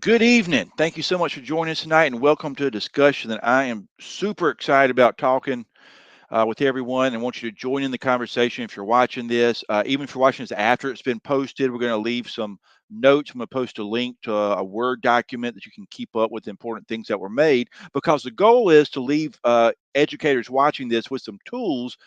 Good evening. Thank you so much for joining us tonight, and welcome to a discussion that I am super excited about talking with everyone, and want you to join in the conversation if you're watching this. Even if you're watching this after it's been posted, we're going to leave some notes. I'm going to post a link to a Word document that you can keep up with important things that were made, because the goal is to leave educators watching this with some tools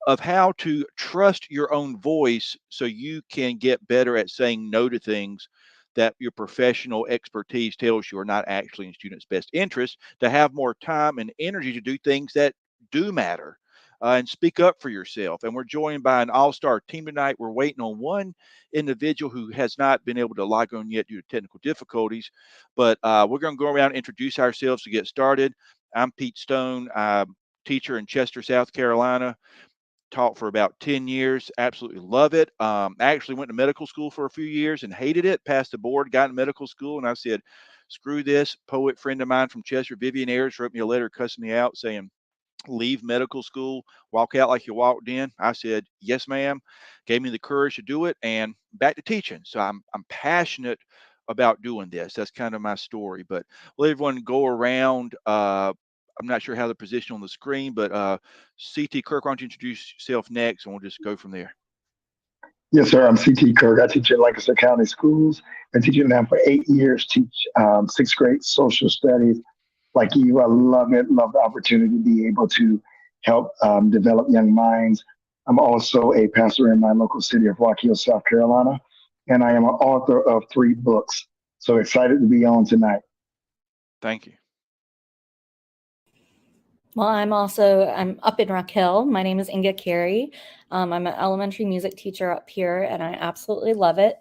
of how to trust your own voice so you can get better at saying no to things that your professional expertise tells you are not actually in students' best interest, to have more time and energy to do things that do matter. And speak up for yourself. And we're joined by an all-star team tonight. We're waiting on one individual who has not been able to log on yet due to technical difficulties. But we're going to go around and introduce ourselves to get started. I'm Pete Stone. I'm teacher in Chester, South Carolina. Taught for about 10 years, absolutely love it. I actually went to medical school for a few years and hated it, passed the board, got in medical school, and I said, screw this. Poet friend of mine from Chester, Vivian Ayers, wrote me a letter cussing me out saying, leave medical school, walk out like you walked in. I said, yes, ma'am. Gave me the courage to do it, and back to teaching. So I'm passionate about doing this. That's kind of my story. But let everyone go around. I'm not sure how the position on the screen, but CT Kirk, why don't you introduce yourself next, and we'll just go from there. Yes, sir. I'm CT Kirk. I teach in Lancaster County Schools. Been teaching now for 8 years. Teach sixth grade social studies. Like you, I love it. Love the opportunity to be able to help develop young minds. I'm also a pastor in my local city of Rock Hill, South Carolina, and I am an author of 3 books. So excited to be on tonight. Thank you. Well, I'm up in Raquel. My name is Inga Carey. I'm an elementary music teacher up here, and I absolutely love it.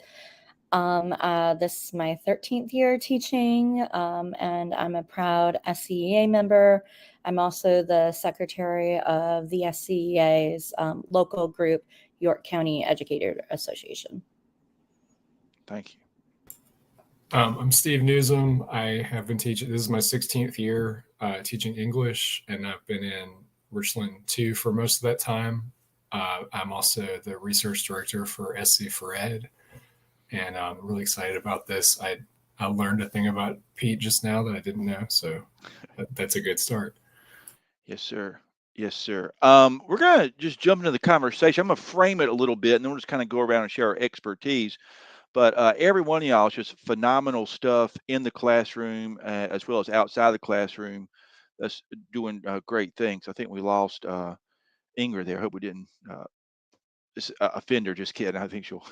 This is my 13th year teaching, and I'm a proud SCEA member. I'm also the secretary of the SCEA's local group, York County Educator Association. Thank you. I'm Steve Newsom. I have been teaching, this is my 16th year teaching English, and I've been in Richland 2 for most of that time. I'm also the research director for SC for Ed, and I'm really excited about this. I learned a thing about Pete just now that I didn't know, so that's a good start. Yes, sir. Yes, sir. We're going to just jump into the conversation. I'm going to frame it a little bit, and then we'll just kind of go around and share our expertise. But every one of y'all is just phenomenal stuff in the classroom, as well as outside the classroom. That's doing great things. I think we lost Inger there. Hope we didn't offend her. Just kidding. I think she'll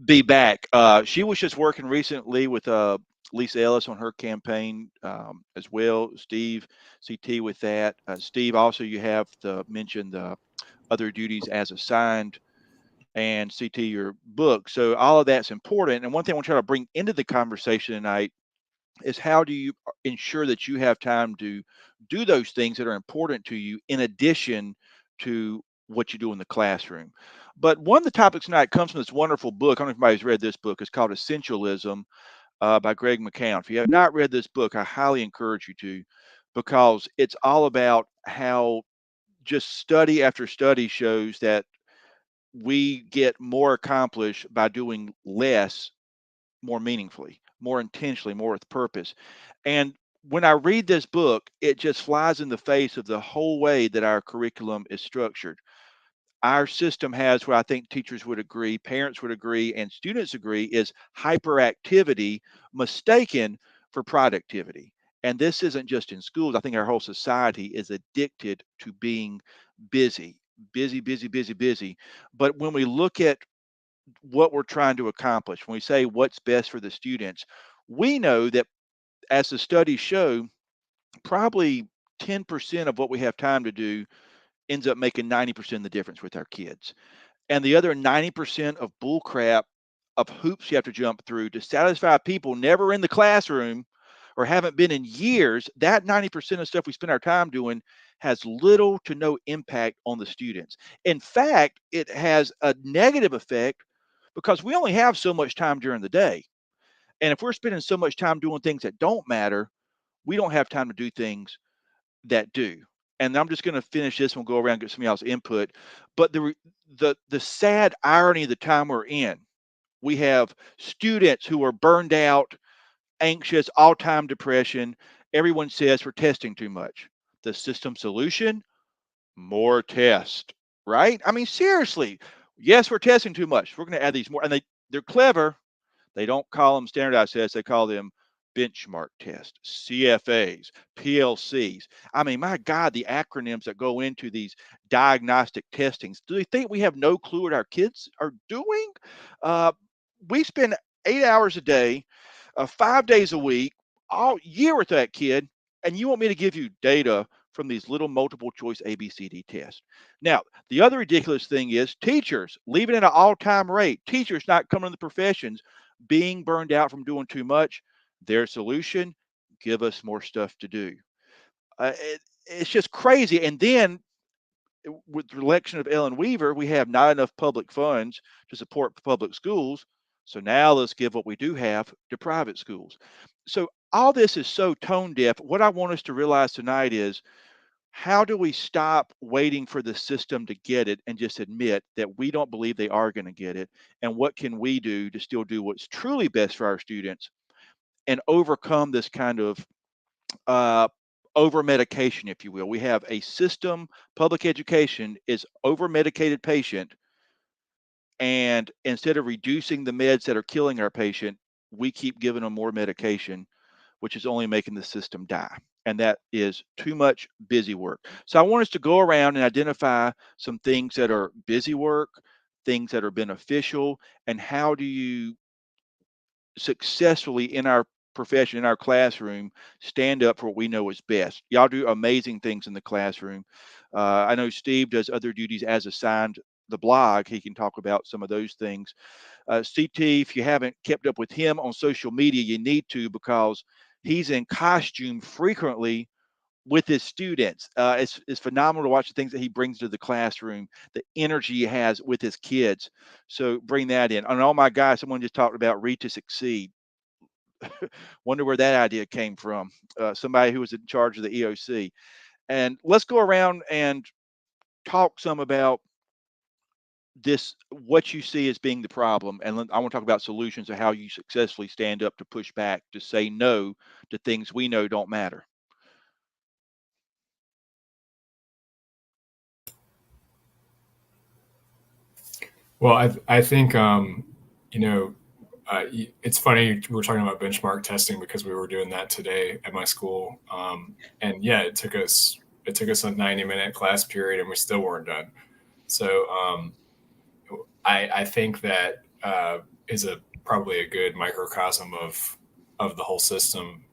be back. She was just working recently with Lisa Ellis on her campaign as well. Steve, CT with that. Steve, also you have to mention the other duties as assigned, and CT your book. So all of that's important. And one thing I want to try to bring into the conversation tonight is, how do you ensure that you have time to do those things that are important to you in addition to what you do in the classroom? But one of the topics tonight comes from this wonderful book. I don't know if anybody's read this book. It's called Essentialism by Greg McCown. If you have not read this book, I highly encourage you to, because it's all about how just study after study shows that we get more accomplished by doing less more meaningfully, more intentionally, more with purpose. And when I read this book, it just flies in the face of the whole way that our curriculum is structured. Our system has, what I think teachers would agree, parents would agree, and students agree, is hyperactivity mistaken for productivity. And this isn't just in schools. I think our whole society is addicted to being busy, busy, busy, busy, busy. But when we look at what we're trying to accomplish, when we say what's best for the students, we know that, as the studies show, probably 10% of what we have time to do ends up making 90% of the difference with our kids. And the other 90% of bull crap, of hoops you have to jump through to satisfy people never in the classroom or haven't been in years, that 90% of stuff we spend our time doing has little to no impact on the students. In fact, it has a negative effect, because we only have so much time during the day. And if we're spending so much time doing things that don't matter, we don't have time to do things that do. And I'm just going to finish this and we'll go around and get some of y'all's input. But the sad irony of the time we're in, we have students who are burned out, anxious, all-time depression. Everyone says we're testing too much. The system solution, more test, right? I mean, seriously. Yes, we're testing too much. We're going to add these more. And they're clever. They don't call them standardized tests. They call them benchmark tests, CFAs, PLCs. I mean, my God, the acronyms that go into these diagnostic testings. Do they think we have no clue what our kids are doing? Uh, we spend 8 hours a day, 5 days a week, all year with that kid, and you want me to give you data from these little multiple choice ABCD tests. Now, the other ridiculous thing is teachers leaving at an all-time rate, teachers not coming to the professions, being burned out from doing too much. Their solution, give us more stuff to do. It's just crazy. And then with the election of Ellen Weaver, we have not enough public funds to support public schools. So now let's give what we do have to private schools. So all this is so tone deaf. What I want us to realize tonight is, how do we stop waiting for the system to get it and just admit that we don't believe they are going to get it? And what can we do to still do what's truly best for our students and overcome this kind of uh, over medication, if you will? We have a system, public education is over medicated patient. And instead of reducing the meds that are killing our patient, we keep giving them more medication, which is only making the system die. And that is too much busy work. So I want us to go around and identify some things that are busy work, things that are beneficial, and how do you successfully in our profession, in our classroom, stand up for what we know is best. Y'all do amazing things in the classroom. I know Steve does other duties as assigned the blog. He can talk about some of those things. CT, if you haven't kept up with him on social media, you need to, because he's in costume frequently with his students. It's phenomenal to watch the things that he brings to the classroom, the energy he has with his kids. So bring that in. And oh my gosh, someone just talked about Read to Succeed. Wonder where that idea came from. Somebody who was in charge of the EOC. And let's go around and talk some about this, what you see as being the problem, and I want to talk about solutions of how you successfully stand up to push back, to say no to things we know don't matter. Well, I think it's funny we're talking about benchmark testing because we were doing that today at my school, and yeah, it took us a 90-minute class period and we still weren't done. So I think that is probably a good microcosm of the whole system.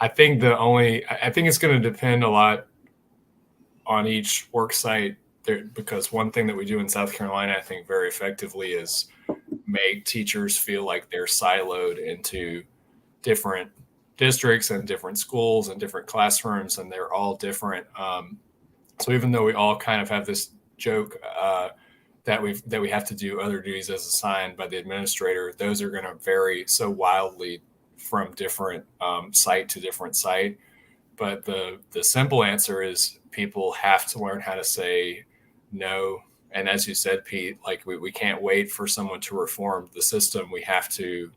I think it's going to depend a lot on each work site there, because one thing that we do in South Carolina, I think very effectively, is make teachers feel like they're siloed into different districts and different schools and different classrooms, and they're all different. So even though we all kind of have this joke that we have to do other duties as assigned by the administrator, those are going to vary so wildly from different site to different site. But the simple answer is people have to learn how to say no. And as you said, Pete, like we can't wait for someone to reform the system. We have to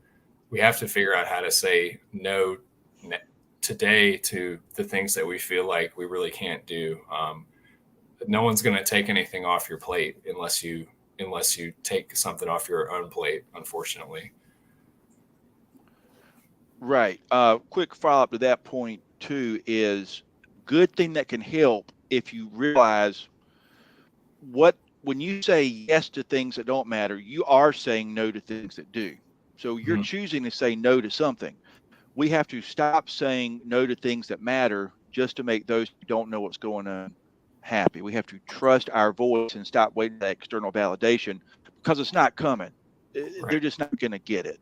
figure out how to say no today to the things that we feel like we really can't do. No one's going to take anything off your plate unless you take something off your own plate, unfortunately. Right. Quick follow up to that point too is good thing that can help if you realize when you say yes to things that don't matter, you are saying no to things that do. So you're choosing to say no to something. We have to stop saying no to things that matter just to make those who don't know what's going on happy. We have to trust our voice and stop waiting for that external validation, because it's not coming. Right. They're just not going to get it.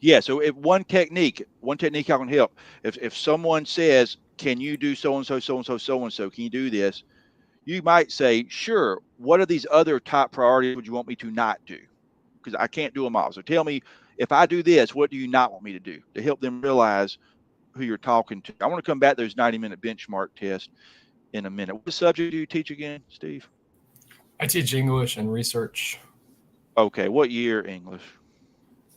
Yeah. So if one technique I can help. If someone says, "Can you do so and so, so and so, so and so? Can you do this?" You might say, "Sure. What are these other top priorities would you want me to not do? Because I can't do them all. So tell me, if I do this, what do you not want me to do?" To help them realize who you're talking to. I want to come back to those 90-minute benchmark tests in a minute. What subject do you teach again, Steve? I teach English and research. Okay. What year English?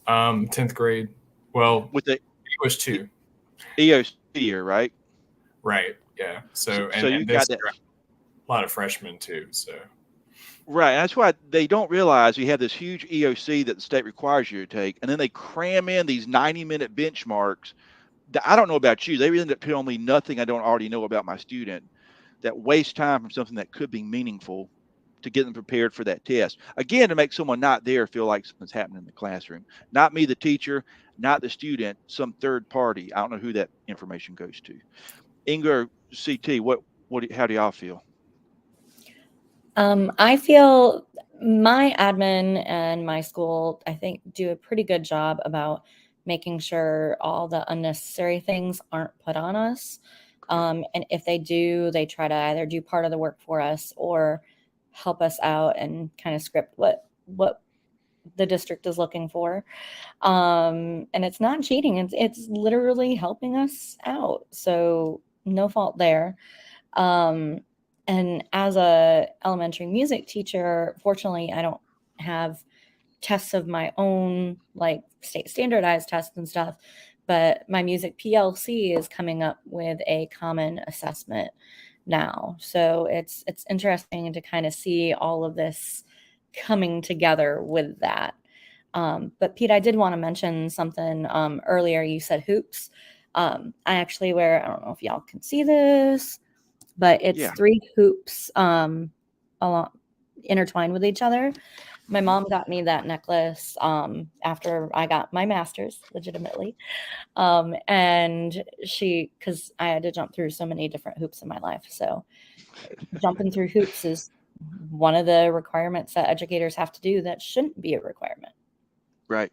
10th grade. Well, with the English too. EOC year, right? Right. Yeah. So So you and this got that. year, a lot of freshmen too. So Right. That's why they don't realize you have this huge EOC that the state requires you to take, and then they cram in these 90-minute benchmarks. I don't know about you. They end up telling me nothing I don't already know about my student that waste time from something that could be meaningful to get them prepared for that test. Again, to make someone not there feel like something's happening in the classroom. Not me, the teacher, not the student, some third party. I don't know who that information goes to. Inga, CT, how do y'all feel? I feel my admin and my school, I think, do a pretty good job about making sure all the unnecessary things aren't put on us. And if they do, they try to either do part of the work for us or help us out and kind of script what the district is looking for. And it's not cheating. It's literally helping us out. So no fault there. And as a elementary music teacher, fortunately, I don't have tests of my own, like state standardized tests and stuff, but my music PLC is coming up with a common assessment now. So it's interesting to kind of see all of this coming together with that. But Pete, I did want to mention something earlier. You said hoops. I actually wear, I don't know if y'all can see this, but it's Yeah. 3 hoops along intertwined with each other. My mom got me that necklace after I got my master's, legitimately. And because I had to jump through so many different hoops in my life. So jumping through hoops is one of the requirements that educators have to do that shouldn't be a requirement. Right.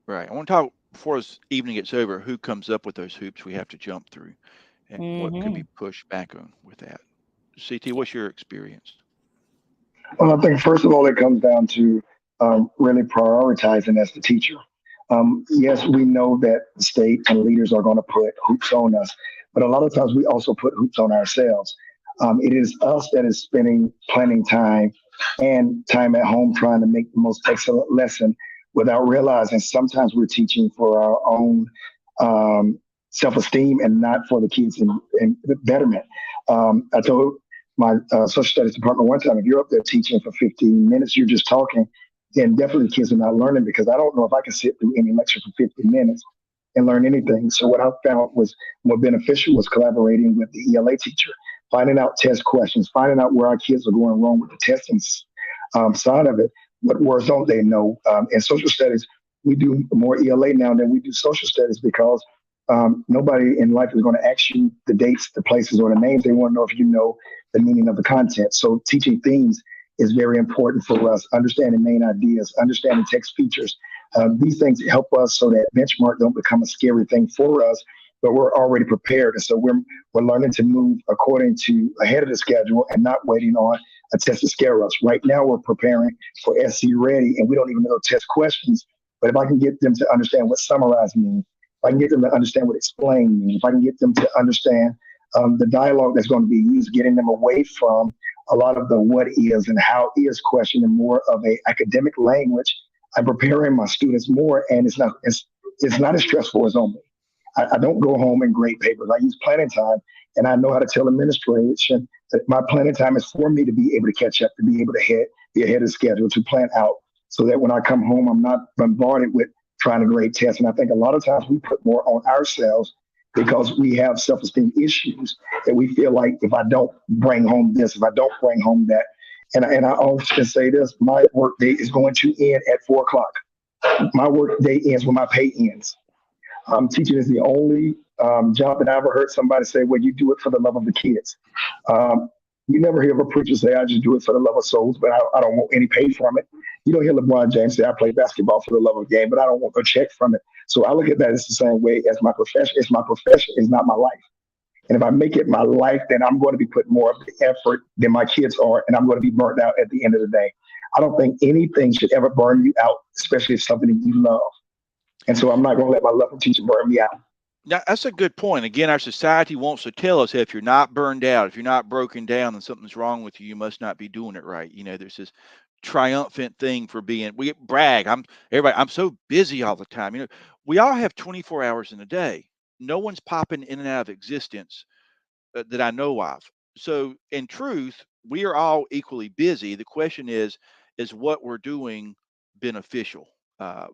Right. I want to talk before this evening gets over, who comes up with those hoops we have to jump through and what could be pushed back on with that. CT, what's your experience? Well, I think first of all, it comes down to really prioritizing as the teacher. Yes, we know that the state and leaders are going to put hoops on us, but a lot of times we also put hoops on ourselves. It is us that is spending planning time and time at home trying to make the most excellent lesson without realizing sometimes we're teaching for our own self-esteem and not for the kids in betterment. I told my social studies department one time, if you're up there teaching for 15 minutes, you're just talking, then definitely the kids are not learning, because I don't know if I can sit through any lecture for 50 minutes and learn anything. So what I found was more beneficial was collaborating with the ELA teacher, finding out test questions, finding out where our kids are going wrong with the testing side of it. What words don't they know? In social studies, we do more ELA now than we do social studies, because nobody in life is going to ask you the dates, the places, or the names. They want to know if you know the meaning of the content. So teaching themes is very important for us. Understanding main ideas, understanding text features. These things help us so that benchmark don't become a scary thing for us, but we're already prepared. And so we're learning to move according to ahead of the schedule and not waiting on a test to scare us. Right now we're preparing for SC ready, and we don't even know test questions. But if I can get them to understand what summarize means, if I can get them to understand what explain means, if I can get them to understand the dialogue that's going to be used, getting them away from a lot of the what is and how is question and more of a academic language, I'm preparing my students more, and it's not as stressful as on me. I don't go home and grade papers. I use planning time, and I know how to tell administration that my planning time is for me to be able to catch up, to be able to be ahead of schedule, to plan out, so that when I come home, I'm not bombarded with trying to grade tests. And I think a lot of times we put more on ourselves because we have self-esteem issues that we feel like, if I don't bring home this, if I don't bring home that, and I often say this, my work day is going to end at 4 o'clock. My work day ends when my pay ends. Teaching is the only job that I ever heard somebody say, well, you do it for the love of the kids. You never hear of a preacher say, I just do it for the love of souls, but I don't want any pay from it. You don't hear LeBron James say, I play basketball for the love of the game, but I don't want a check from it. So I look at that as the same way as my profession. It's my profession, it's not my life. And if I make it my life, then I'm going to be putting more of the effort than my kids are, and I'm going to be burnt out at the end of the day. I don't think anything should ever burn you out, especially if something that you love. And so I'm not going to let my love of teaching burn me out. Now, that's a good point. Again, our society wants to tell us, hey, if you're not burned out, if you're not broken down, then something's wrong with you. You must not be doing it right. There's this triumphant thing for being, we brag. I'm so busy all the time. We all have 24 hours in a day. No one's popping in and out of existence that I know of. So in truth, we are all equally busy. The question is what we're doing beneficial? Uh,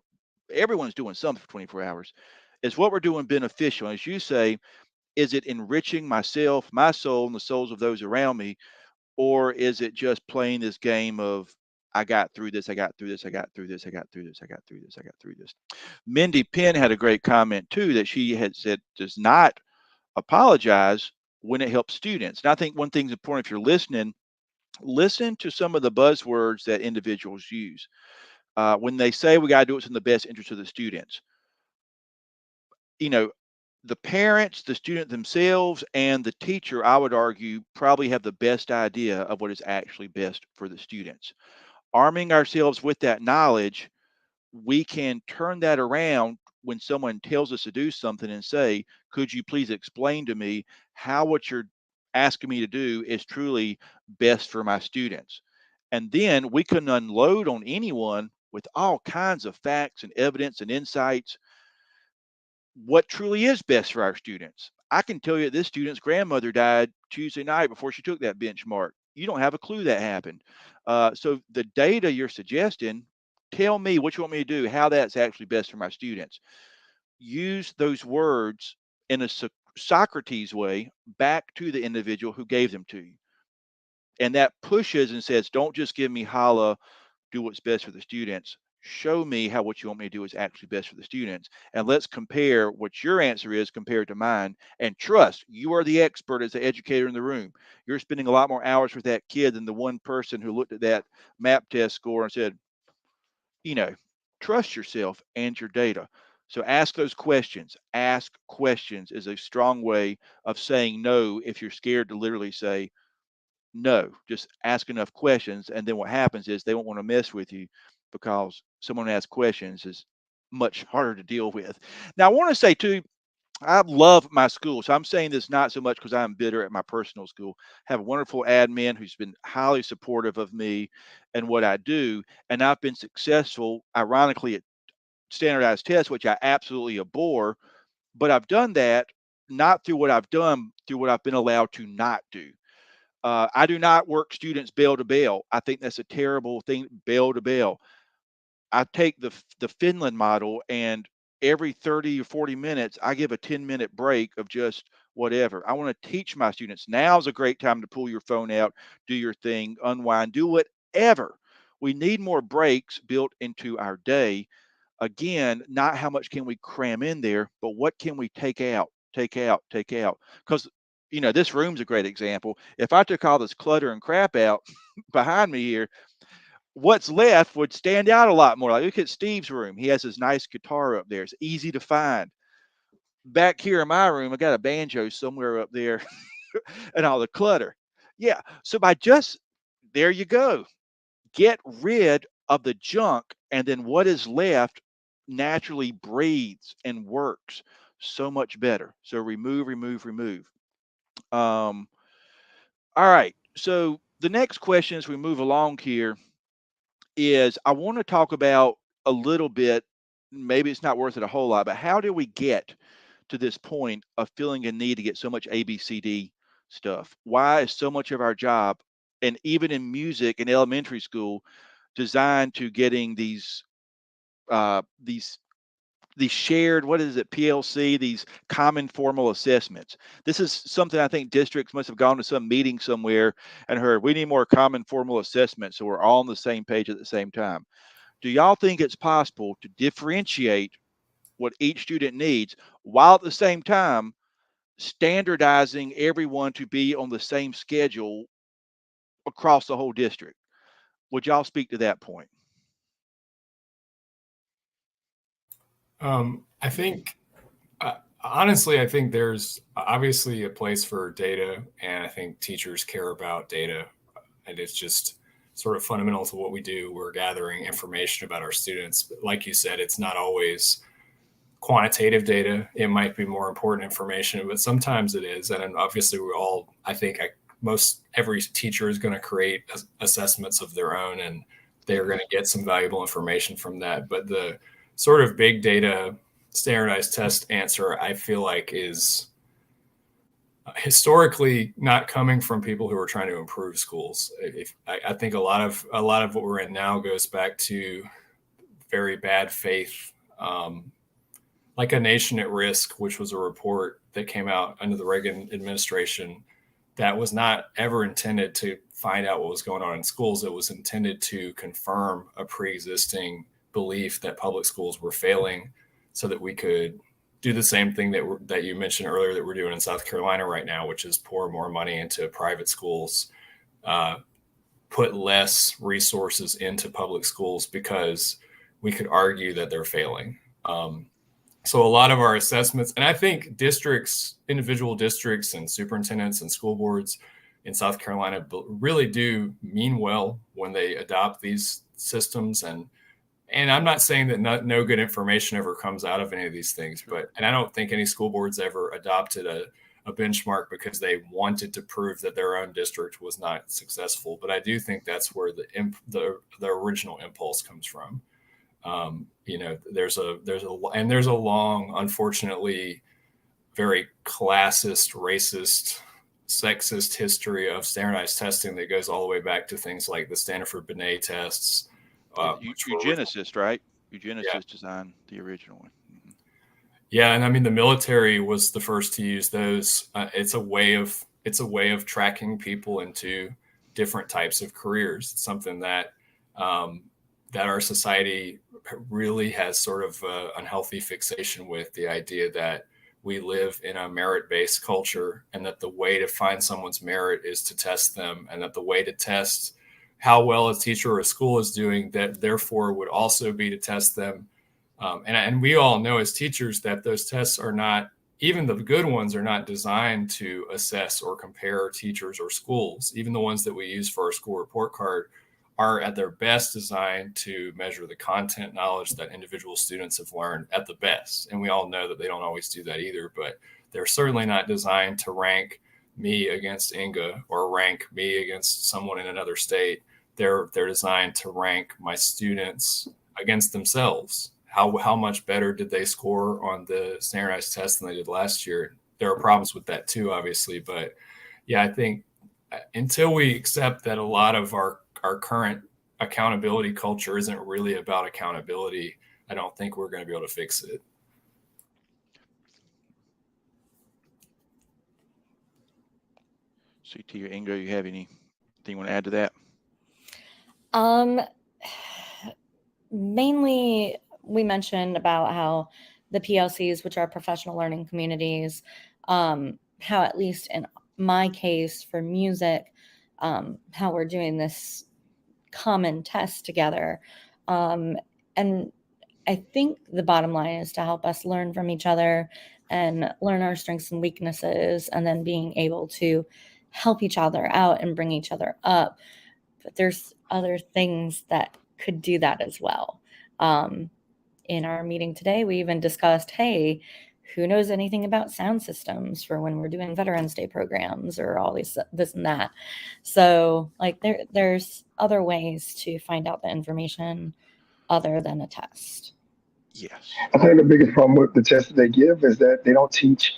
Everyone's doing something for 24 hours. Is what we're doing beneficial? As you say, is it enriching myself, my soul, and the souls of those around me? Or is it just playing this game of I got through this, I got through this, I got through this, I got through this, I got through this, I got through this. Mindy Penn had a great comment too that she had said does not apologize when it helps students. And I think one thing's important if you're listening, listen to some of the buzzwords that individuals use. When they say we got to do what's in the best interest of the students, you know, the parents, the student themselves, and the teacher, I would argue, probably have the best idea of what is actually best for the students. Arming ourselves with that knowledge, we can turn that around when someone tells us to do something and say, could you please explain to me how what you're asking me to do is truly best for my students? And then we can unload on anyone with all kinds of facts and evidence and insights what truly is best for our students. I can tell you this student's grandmother died Tuesday night before she took that benchmark. You don't have a clue that happened. So the data you're suggesting, tell me what you want me to do, how that's actually best for my students. Use those words in a Socrates way back to the individual who gave them to you. And that pushes and says, don't just give me holla, do what's best for the students. Show me how what you want me to do is actually best for the students. And let's compare what your answer is compared to mine. And trust, you are the expert as the educator in the room. You're spending a lot more hours with that kid than the one person who looked at that map test score and said, you know, trust yourself and your data. So ask those questions. Ask questions is a strong way of saying no if you're scared to literally say, no, just ask enough questions. And then what happens is they won't want to mess with you because someone asks questions is much harder to deal with. Now, I want to say too, I love my school. So I'm saying this not so much because I'm bitter at my personal school. I have a wonderful admin who's been highly supportive of me and what I do. And I've been successful, ironically, at standardized tests, which I absolutely abhor. But I've done that not through what I've done, through what I've been allowed to not do. I do not work students bell to bell. I think that's a terrible thing, bell to bell. I take the Finland model, and every 30 or 40 minutes, I give a 10-minute break of just whatever. I want to teach my students now's a great time to pull your phone out, do your thing, unwind, do whatever. We need more breaks built into our day. Again, not how much can we cram in there, but what can we take out, take out, take out? Because this room's a great example. If I took all this clutter and crap out behind me here, what's left would stand out a lot more. Like, look at Steve's room. He has his nice guitar up there. It's easy to find. Back here in my room, I got a banjo somewhere up there and all the clutter. Yeah. So there you go. Get rid of the junk, and then what is left naturally breathes and works so much better. So remove, remove, remove. All right. So the next question as we move along here is I want to talk about a little bit, maybe it's not worth it a whole lot, but how do we get to this point of feeling a need to get so much ABCD stuff? Why is so much of our job, and even in music in elementary school, designed to getting uh, these these shared, what is it, PLC, these common formal assessments? This is something I think districts must have gone to some meeting somewhere and heard we need more common formal assessments so we're all on the same page at the same time. Do y'all think it's possible to differentiate what each student needs while at the same time standardizing everyone to be on the same schedule across the whole district? Would y'all speak to that point? I think, honestly, I think there's obviously a place for data, and I think teachers care about data, and it's just sort of fundamental to what we do. We're gathering information about our students. But like you said, it's not always quantitative data. It might be more important information, but sometimes it is. And obviously, I think most every teacher is going to create assessments of their own, and they're going to get some valuable information from that. But the sort of big data standardized test answer, I feel like, is historically not coming from people who are trying to improve schools. I think a lot of what we're in now goes back to very bad faith, like A Nation at Risk, which was a report that came out under the Reagan administration that was not ever intended to find out what was going on in schools. It was intended to confirm a pre-existing belief that public schools were failing, so that we could do the same thing that you mentioned earlier that we're doing in South Carolina right now, which is pour more money into private schools, put less resources into public schools because we could argue that they're failing. So a lot of our assessments, and I think districts, individual districts and superintendents and school boards in South Carolina really do mean well when they adopt these systems. And I'm not saying that no good information ever comes out of any of these things, and I don't think any school boards ever adopted a benchmark because they wanted to prove that their own district was not successful. But I do think that's where the original impulse comes from. There's a long, unfortunately, very classist, racist, sexist history of standardized testing that goes all the way back to things like the Stanford-Binet tests. Eugenicist, right? Eugenicist designed the original one. Mm-hmm. Yeah, and I mean the military was the first to use those. It's a way of tracking people into different types of careers. It's something that that our society really has sort of unhealthy fixation with, the idea that we live in a merit-based culture, and that the way to find someone's merit is to test them, and that the way to test how well a teacher or a school is doing, that therefore would also be to test them. And we all know as teachers that those tests are not, even the good ones are not designed to assess or compare teachers or schools. Even the ones that we use for our school report card are at their best designed to measure the content knowledge that individual students have learned at the best. And we all know that they don't always do that either, but they're certainly not designed to rank me against Inga or rank me against someone in another state. They're designed to rank my students against themselves. How much better did they score on the standardized test than they did last year? There are problems with that too, obviously, but yeah, I think until we accept that a lot of our current accountability culture isn't really about accountability, I don't think we're going to be able to fix it. CT or Inga, you have anything you want to add to that? Mainly, we mentioned about how the PLCs, which are professional learning communities, how at least in my case for music, how we're doing this common test together. And I think the bottom line is to help us learn from each other and learn our strengths and weaknesses, and then being able to help each other out and bring each other up. But there's other things that could do that as well. In our meeting today, we even discussed, hey, who knows anything about sound systems for when we're doing Veterans Day programs or all this and that. So like there's other ways to find out the information other than a test. Yes. I think the biggest problem with the tests that they give is that they don't teach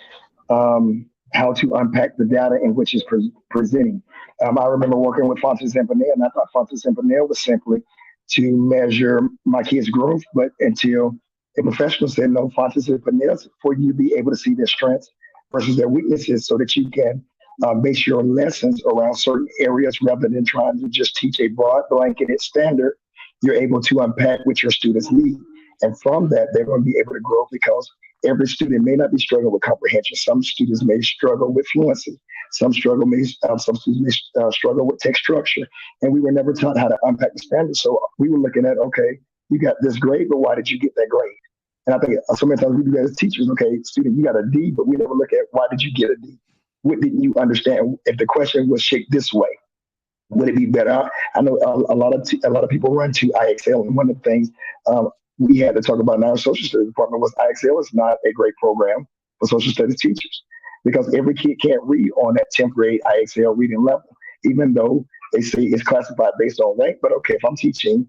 how to unpack the data in which is presenting. I remember working with Fontes and Panel, and I thought Fontes and Panel was simply to measure my kids' growth, but until a professional said, no, Fontes and Panel is for you to be able to see their strengths versus their weaknesses, so that you can base your lessons around certain areas rather than trying to just teach a broad blanketed standard. You're able to unpack what your students need. And from that, they're going to be able to grow, because every student may not be struggling with comprehension. Some students may struggle with fluency. Some students may struggle with text structure. And we were never taught how to unpack the standards. So we were looking at, okay, you got this grade, but why did you get that grade? And I think so many times we do that as teachers. Okay, student, you got a D, but we never look at why did you get a D? What didn't you understand? If the question was shaped this way, would it be better? I know a lot of people run to IXL, and one of the things we had to talk about in our social studies department was IXL is not a great program for social studies teachers, because every kid can't read on that 10th grade IXL reading level, even though they say it's classified based on rank. But okay, if I'm teaching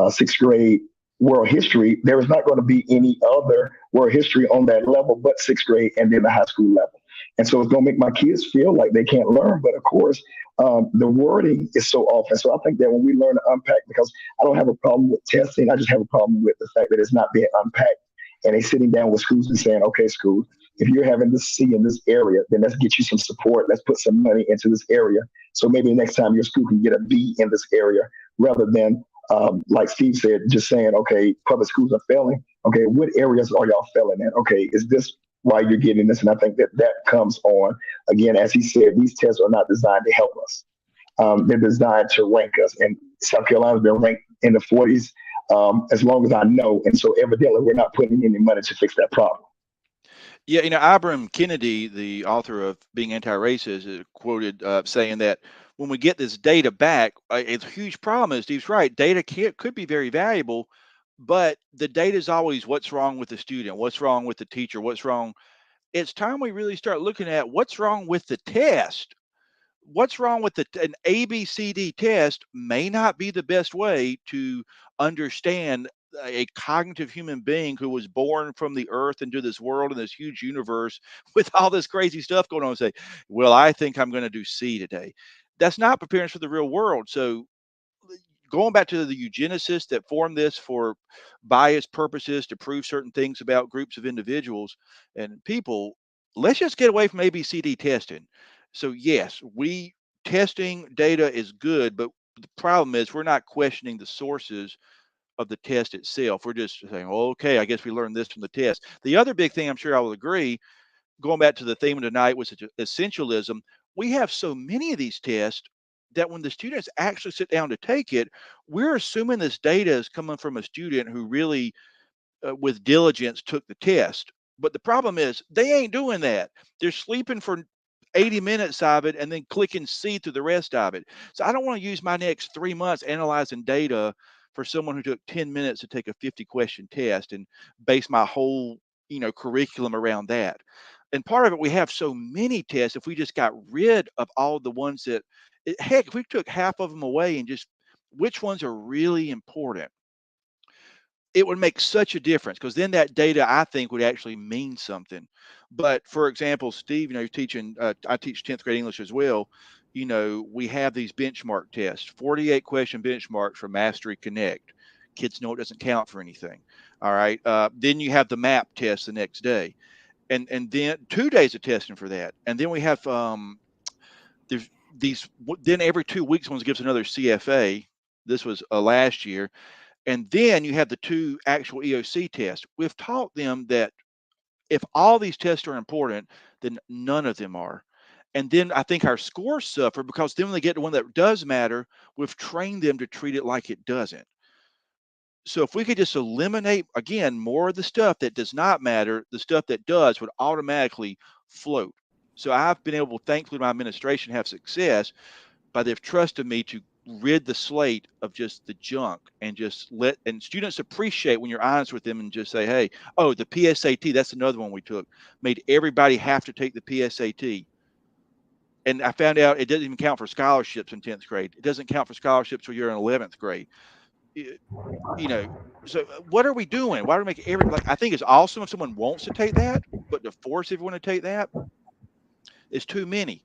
sixth grade world history, there is not going to be any other world history on that level but sixth grade and then the high school level. And so it's going to make my kids feel like they can't learn. But of course, the wording is so off. And so I think that when we learn to unpack, because I don't have a problem with testing, I just have a problem with the fact that it's not being unpacked. And they sitting down with schools and saying, okay, school, if you're having this C in this area, then let's get you some support. Let's put some money into this area. So maybe next time your school can get a B in this area rather than, like Steve said, just saying, okay, public schools are failing. Okay, what areas are y'all failing in? Okay, is this why you're getting this? And I think that that comes on, again, as he said, these tests are not designed to help us. They're designed to rank us. And South Carolina's been ranked in the 40s as long as I know. And so evidently we're not putting any money to fix that problem. Yeah, Ibram Kennedy, the author of Being Anti-Racist, is quoted saying that when we get this data back, it's a huge problem. And Steve's right. Data could be very valuable, but the data is always what's wrong with the student, what's wrong with the teacher, what's wrong. It's time we really start looking at what's wrong with the test. What's wrong with an ABCD test may not be the best way to understand a cognitive human being who was born from the earth into this world and this huge universe with all this crazy stuff going on and say, well, I think I'm going to do C today. That's not preparing us for the real world. So going back to the eugenicists that formed this for bias purposes to prove certain things about groups of individuals and people, let's just get away from ABCD testing. So yes, we testing data is good, but the problem is we're not questioning the sources of the test itself. We're just saying, oh, okay, I guess we learned this from the test. The other big thing, I'm sure I will agree, going back to the theme of tonight, was essentialism. We have so many of these tests that when the students actually sit down to take it, we're assuming this data is coming from a student who really, with diligence, took the test. But the problem is they ain't doing that. They're sleeping for 80 minutes of it and then clicking C through the rest of it. So I don't want to use my next 3 months analyzing data for someone who took 10 minutes to take a 50 question test and base my whole, curriculum around that. And part of it, we have so many tests. If we just got rid of all the ones that, heck, if we took half of them away and just which ones are really important, it would make such a difference because then that data, I think, would actually mean something. But for example, Steve, you're teaching, I teach 10th grade English as well. We have these benchmark tests, 48 question benchmarks for Mastery Connect. Kids know it doesn't count for anything. All right. Then you have the MAP test the next day. And then 2 days of testing for that. And then we have, there's these, then every 2 weeks, one gives another CFA. This was last year. And then you have the 2 actual EOC tests. We've taught them that if all these tests are important, then none of them are. And then I think our scores suffer because then when they get to one that does matter, we've trained them to treat it like it doesn't. So if we could just eliminate, again, more of the stuff that does not matter, the stuff that does would automatically float. So I've been able, thankfully, my administration have success, but they've trusted me to rid the slate of just the junk and just and students appreciate when you're honest with them and just say, hey, oh, the PSAT, that's another one we took, made everybody have to take the PSAT. And I found out it doesn't even count for scholarships in 10th grade. It doesn't count for scholarships when you're in 11th grade. So what are we doing? Why do we make I think it's awesome if someone wants to take that, but to force everyone to take that is too many.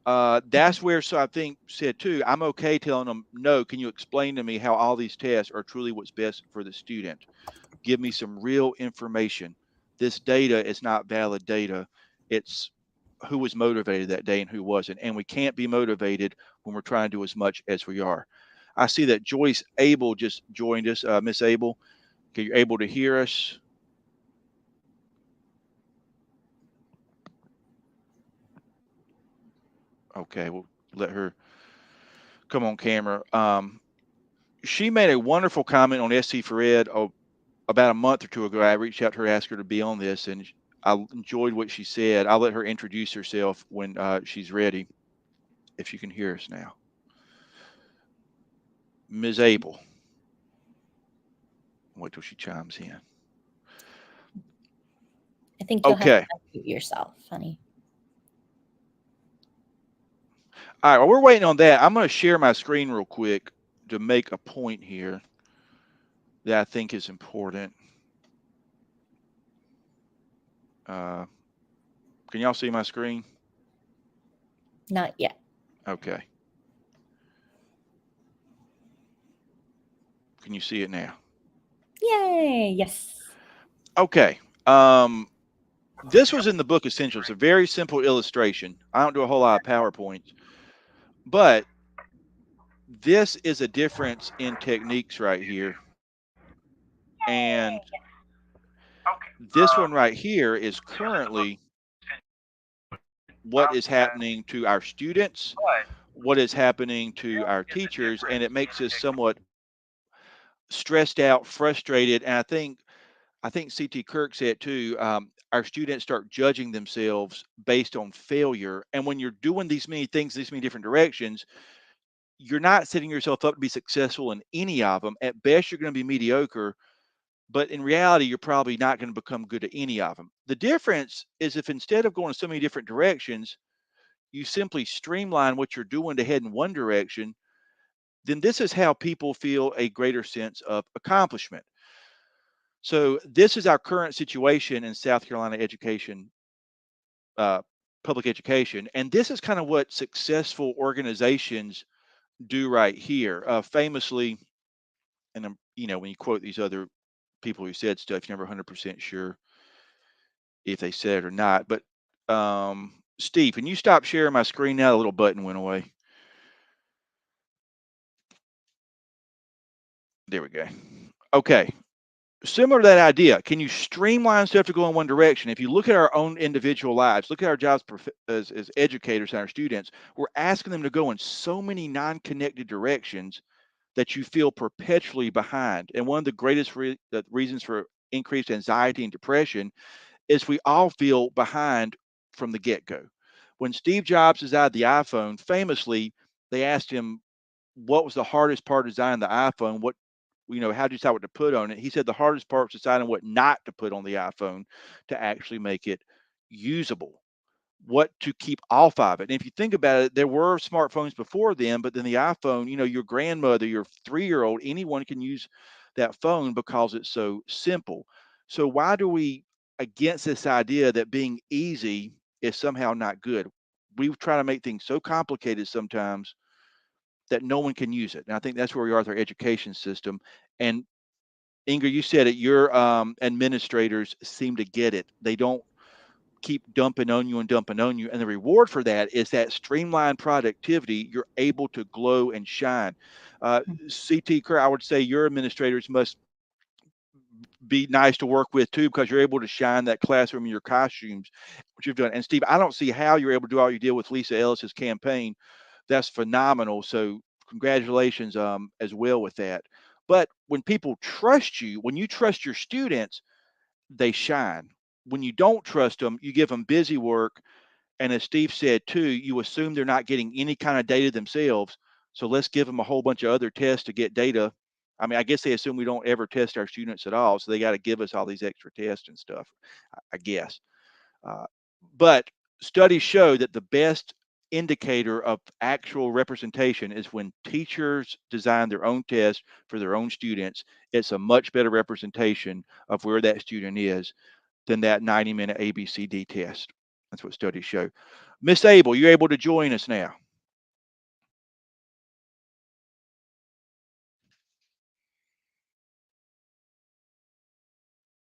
That's where, so I think said too, I'm okay telling them, no, can you explain to me how all these tests are truly what's best for the student? Give me some real information. This data is not valid data. It's who was motivated that day and who wasn't. And we can't be motivated when we're trying to do as much as we are. I see that Joyce Abel just joined us. Miss Abel, are you able to hear us? Okay, we'll let her come on camera. She made a wonderful comment on SC for Ed about a month or two ago. I reached out to her, asked her to be on this, and I enjoyed what she said. I'll let her introduce herself when she's ready, if she can hear us now. Ms. Abel. Wait till she chimes in. I think you'll have to unmute yourself, honey. All right, while we're waiting on that, I'm going to share my screen real quick to make a point here. that I think is important. Can y'all see my screen? Not yet. Okay. Can you see it now? Yay! Yes. Okay. This was in the book Essentials, a very simple illustration. I don't do a whole lot of PowerPoints, but this is a difference in techniques right here. And this one right here is currently what is happening to our students, what is happening to our teachers, and it makes us somewhat stressed out, frustrated. And I think CT Kirk said too. Our students start judging themselves based on failure, and when you're doing these many things, these many different directions, you're not setting yourself up to be successful in any of them. At best, you're going to be mediocre, but in reality, you're probably not going to become good at any of them. The difference is if instead of going so many different directions, you simply streamline what you're doing to head in one direction, then this is how people feel a greater sense of accomplishment. So this is our current situation in South Carolina education, uh, public education, and this is kind of what successful organizations do right here. Famously, and when you quote these other people who said stuff, you're never 100% sure if they said it or not. But Steve, can you stop sharing my screen now? The little button went away. There we go. Okay. Similar to that idea, can you streamline stuff to go in one direction? If you look at our own individual lives, look at our jobs as educators and our students, we're asking them to go in so many non-connected directions that you feel perpetually behind. And one of the greatest reasons for increased anxiety and depression is we all feel behind from the get-go. When Steve Jobs designed the iPhone, famously, they asked him what was the hardest part of designing the iPhone. How do you decide what to put on it? He said the hardest part was deciding what not to put on the iPhone to actually make it usable, what to keep off of it. And if you think about it, there were smartphones before then, but then the iPhone, your grandmother, your 3-year-old, anyone can use that phone because it's so simple. So why do we against this idea that being easy is somehow not good? We try to make things so complicated sometimes that no one can use it. And I think that's where we are with our education system. And Inga, you said it, your administrators seem to get it. They don't keep dumping on you and dumping on you. And the reward for that is that streamlined productivity. You're able to glow and shine. CT Kerr, I would say your administrators must be nice to work with too, because you're able to shine that classroom in your costumes, which you've done. And Steve, I don't see how you're able to do all you did with Lisa Ellis's campaign. That's phenomenal. So congratulations as well with that. But when people trust you, when you trust your students, they shine. When you don't trust them, you give them busy work. And as Steve said too, you assume they're not getting any kind of data themselves. So let's give them a whole bunch of other tests to get data. I mean, I guess they assume we don't ever test our students at all. So they got to give us all these extra tests and stuff, I guess. Uh, but studies show that the best indicator of actual representation is when teachers design their own test for their own students. It's a much better representation of where that student is than that 90-minute ABCD test. That's what studies show. Miss Abel, you're able to join us now.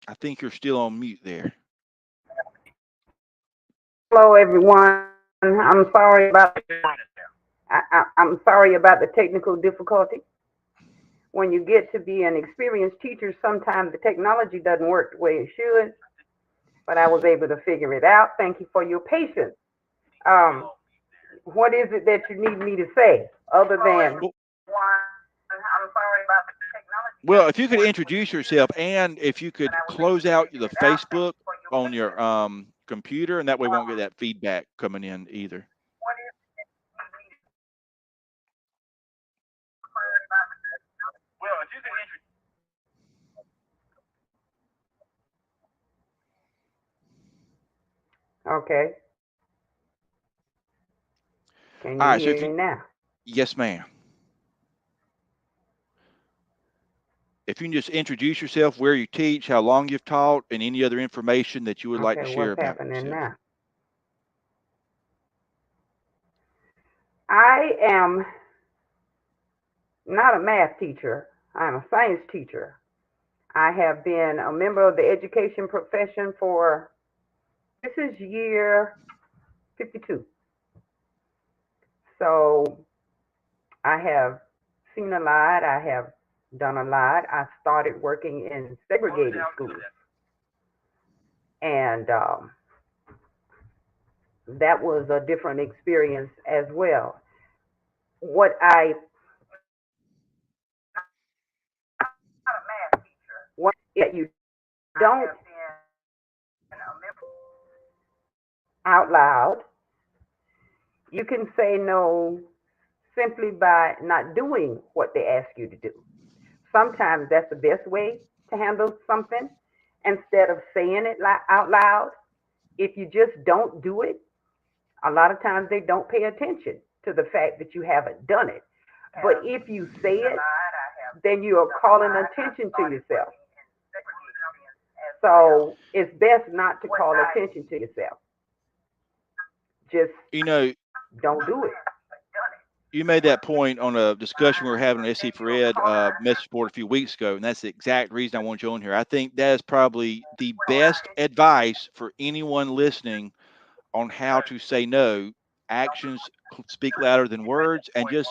I think you're still on mute there. Hello, everyone. I'm sorry about the technical difficulty. When you get to be an experienced teacher, sometimes the technology doesn't work the way it should, but I was able to figure it out. Thank you for your patience. Um, what is it that you need me to say other than I'm sorry about the technology Well, if you could introduce yourself and if you could close out the Facebook on your computer, and that way we won't get that feedback coming in either. Well, if you could introduce. Okay. Can All you right. So hear me now? yes, ma'am. if you can just introduce yourself, where you teach, how long you've taught, and any other information that you would like to Okay, share what's about happening yourself. now? I am not a math teacher. I'm a science teacher. I have been a member of the education profession for, this is year 52. So I have seen a lot. I have done a lot. I started working in segregated schools. And that was a different experience as well. What I want that you don't out loud. You can say no simply by not doing what they ask you to do. Sometimes that's the best way to handle something instead of saying it out loud. If you just don't do it, a lot of times they don't pay attention to the fact that you haven't done it. But if you say it, then you are calling attention to yourself. So it's best not to call attention to yourself. Just don't do it. You made that point on a discussion we were having on SC for Ed message board a few weeks ago, and that's the exact reason I want you on here. I think that is probably the best advice for anyone listening on how to say no. Actions speak louder than words, and just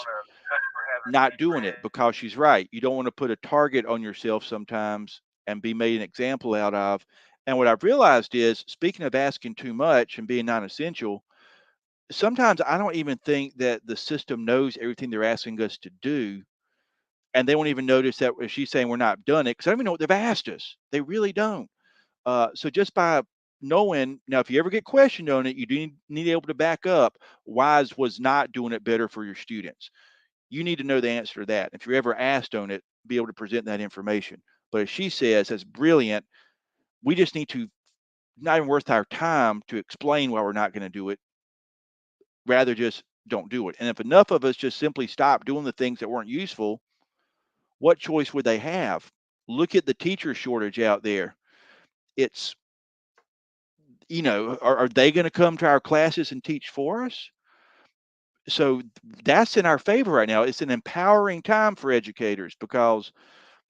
not doing it, because she's right. You don't want to put a target on yourself sometimes and be made an example out of. And what I've realized is, speaking of asking too much and being non-essential, sometimes I don't even think that the system knows everything they're asking us to do. And they won't even notice that if she's saying we're not done it, because I don't even know what they've asked us. They really don't. So just by knowing, now, if you ever get questioned on it, you do need to be able to back up why was not doing it better for your students. You need to know the answer to that. If you're ever asked on it, be able to present that information. But as she says, that's brilliant. We just need to, not even worth our time to explain why we're not going to do it. Rather, just don't do it. And if enough of us just simply stop doing the things that weren't useful, what choice would they have? Look at the teacher shortage out there. It's, are they going to come to our classes and teach for us? So that's in our favor right now. It's an empowering time for educators, because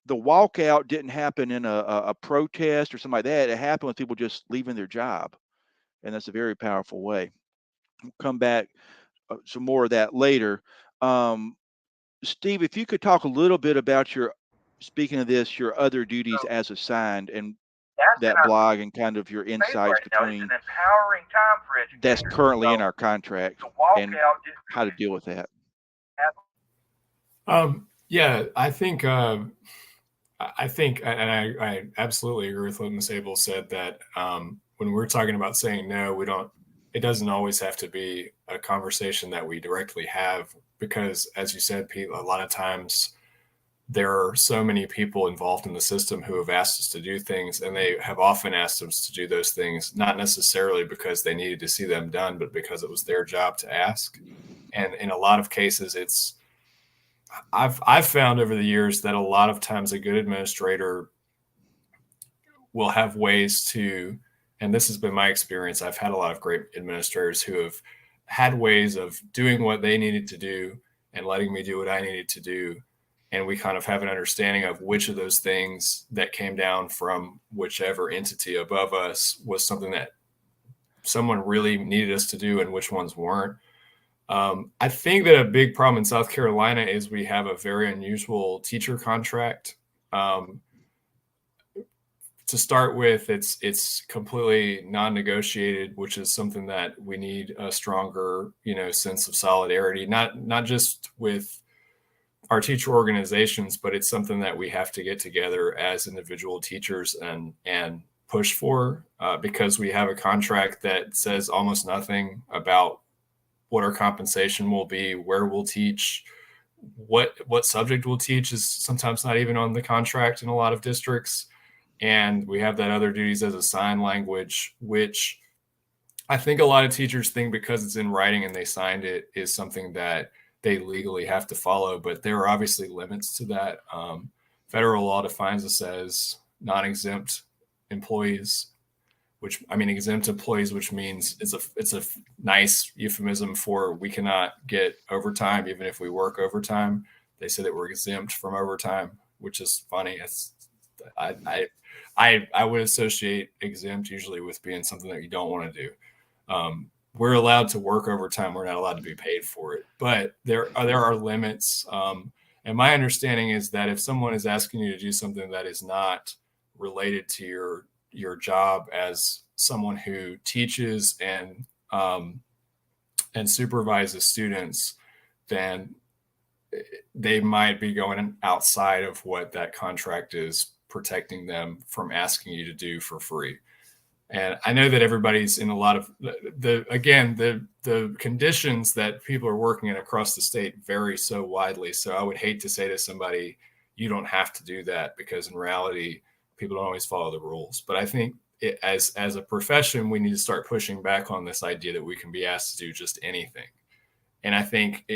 the walkout didn't happen in a protest or something like that. It happened with people just leaving their job. And that's a very powerful way. We'll come back some more of that later. Steve, if you could talk a little bit about speaking of this, your other duties as assigned, and that blog, and kind of your insights between that's currently in our contract and how to deal with that. Yeah, I think, and I absolutely agree with what Ms. Abel said, that when we're talking about saying no, it doesn't always have to be a conversation that we directly have, because, as you said, Pete, a lot of times there are so many people involved in the system who have asked us to do things, and they have often asked us to do those things, not necessarily because they needed to see them done, but because it was their job to ask. And in a lot of cases, I've found over the years that a lot of times a good administrator will have ways to, and this has been my experience, I've had a lot of great administrators who have had ways of doing what they needed to do and letting me do what I needed to do. And we kind of have an understanding of which of those things that came down from whichever entity above us was something that someone really needed us to do and which ones weren't. I think that a big problem in South Carolina is we have a very unusual teacher contract. To start with, it's completely non-negotiated, which is something that we need a stronger, sense of solidarity, not just with our teacher organizations, but it's something that we have to get together as individual teachers and push for, because we have a contract that says almost nothing about what our compensation will be, where we'll teach, what subject we'll teach is sometimes not even on the contract in a lot of districts. And we have that other duties as a sign language, which I think a lot of teachers think because it's in writing and they signed it is something that they legally have to follow, but there are obviously limits to that. federal law defines us as non-exempt employees, which exempt employees, which means it's a nice euphemism for we cannot get overtime even if we work overtime. They say that we're exempt from overtime, which is funny. I would associate exempt usually with being something that you don't want to do. We're allowed to work overtime. We're not allowed to be paid for it, but there are limits. And my understanding is that if someone is asking you to do something that is not related to your job as someone who teaches and supervises students, then they might be going outside of what that contract is protecting them from asking you to do for free. And I know that everybody's in a lot of the conditions that people are working in across the state vary so widely. So I would hate to say to somebody, you don't have to do that, because in reality, people don't always follow the rules. But I think as a profession, we need to start pushing back on this idea that we can be asked to do just anything. And I think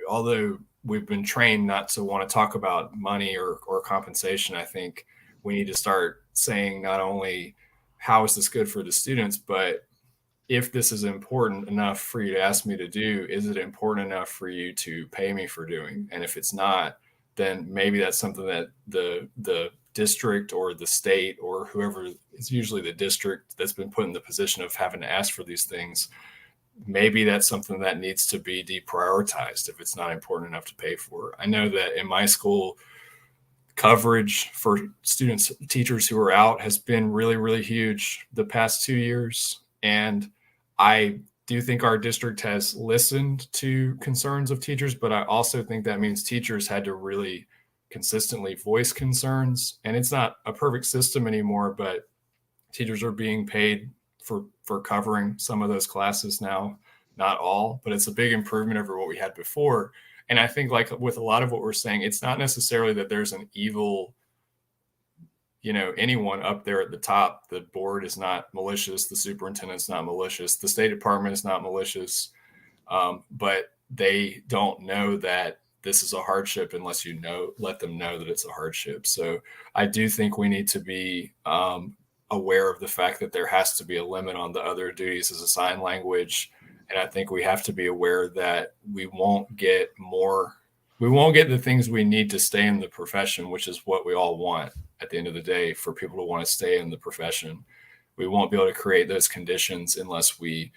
although we've been trained not to want to talk about money or compensation, I think we need to start saying not only how is this good for the students, but if this is important enough for you to ask me to do, is it important enough for you to pay me for doing? And if it's not, then maybe that's something that the district or the state or whoever, it's usually the district that's been put in the position of having to ask for these things, maybe that's something that needs to be deprioritized if it's not important enough to pay for. I know that in my school, coverage for students, teachers who are out has been really, really huge the past 2 years. And I do think our district has listened to concerns of teachers, but I also think that means teachers had to really consistently voice concerns. And it's not a perfect system anymore, but teachers are being paid for covering some of those classes now, not all, but it's a big improvement over what we had before. And I think, like with a lot of what we're saying, it's not necessarily that there's an evil, anyone up there at the top. The board is not malicious. The superintendent's not malicious. The State Department is not malicious. But they don't know that this is a hardship unless you let them know that it's a hardship. So I do think we need to be aware of the fact that there has to be a limit on the other duties as a sign language. And I think we have to be aware that we won't get the things we need to stay in the profession, which is what we all want at the end of the day, for people to want to stay in the profession. We won't be able to create those conditions unless we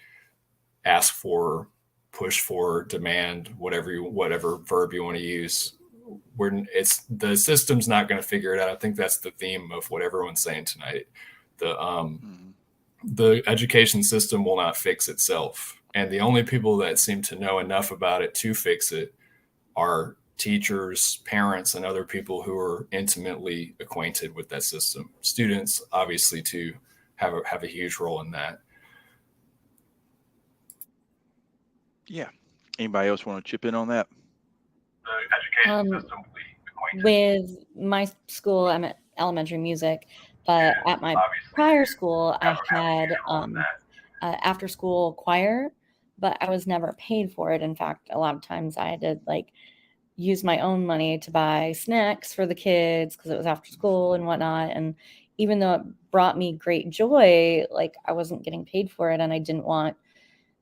ask for, push for, demand, whatever verb you want to use. The system's not going to figure it out. I think that's the theme of what everyone's saying tonight. The education system will not fix itself. And the only people that seem to know enough about it to fix it are teachers, parents, and other people who are intimately acquainted with that system. Students, obviously, too, have a huge role in that. Yeah. Anybody else want to chip in on that? The education system will be acquainted. With my school, I'm at elementary music, but at my prior school, I had after school choir, but I was never paid for it. In fact, a lot of times I had to use my own money to buy snacks for the kids because it was after school and whatnot. And even though it brought me great joy, I wasn't getting paid for it, and I didn't want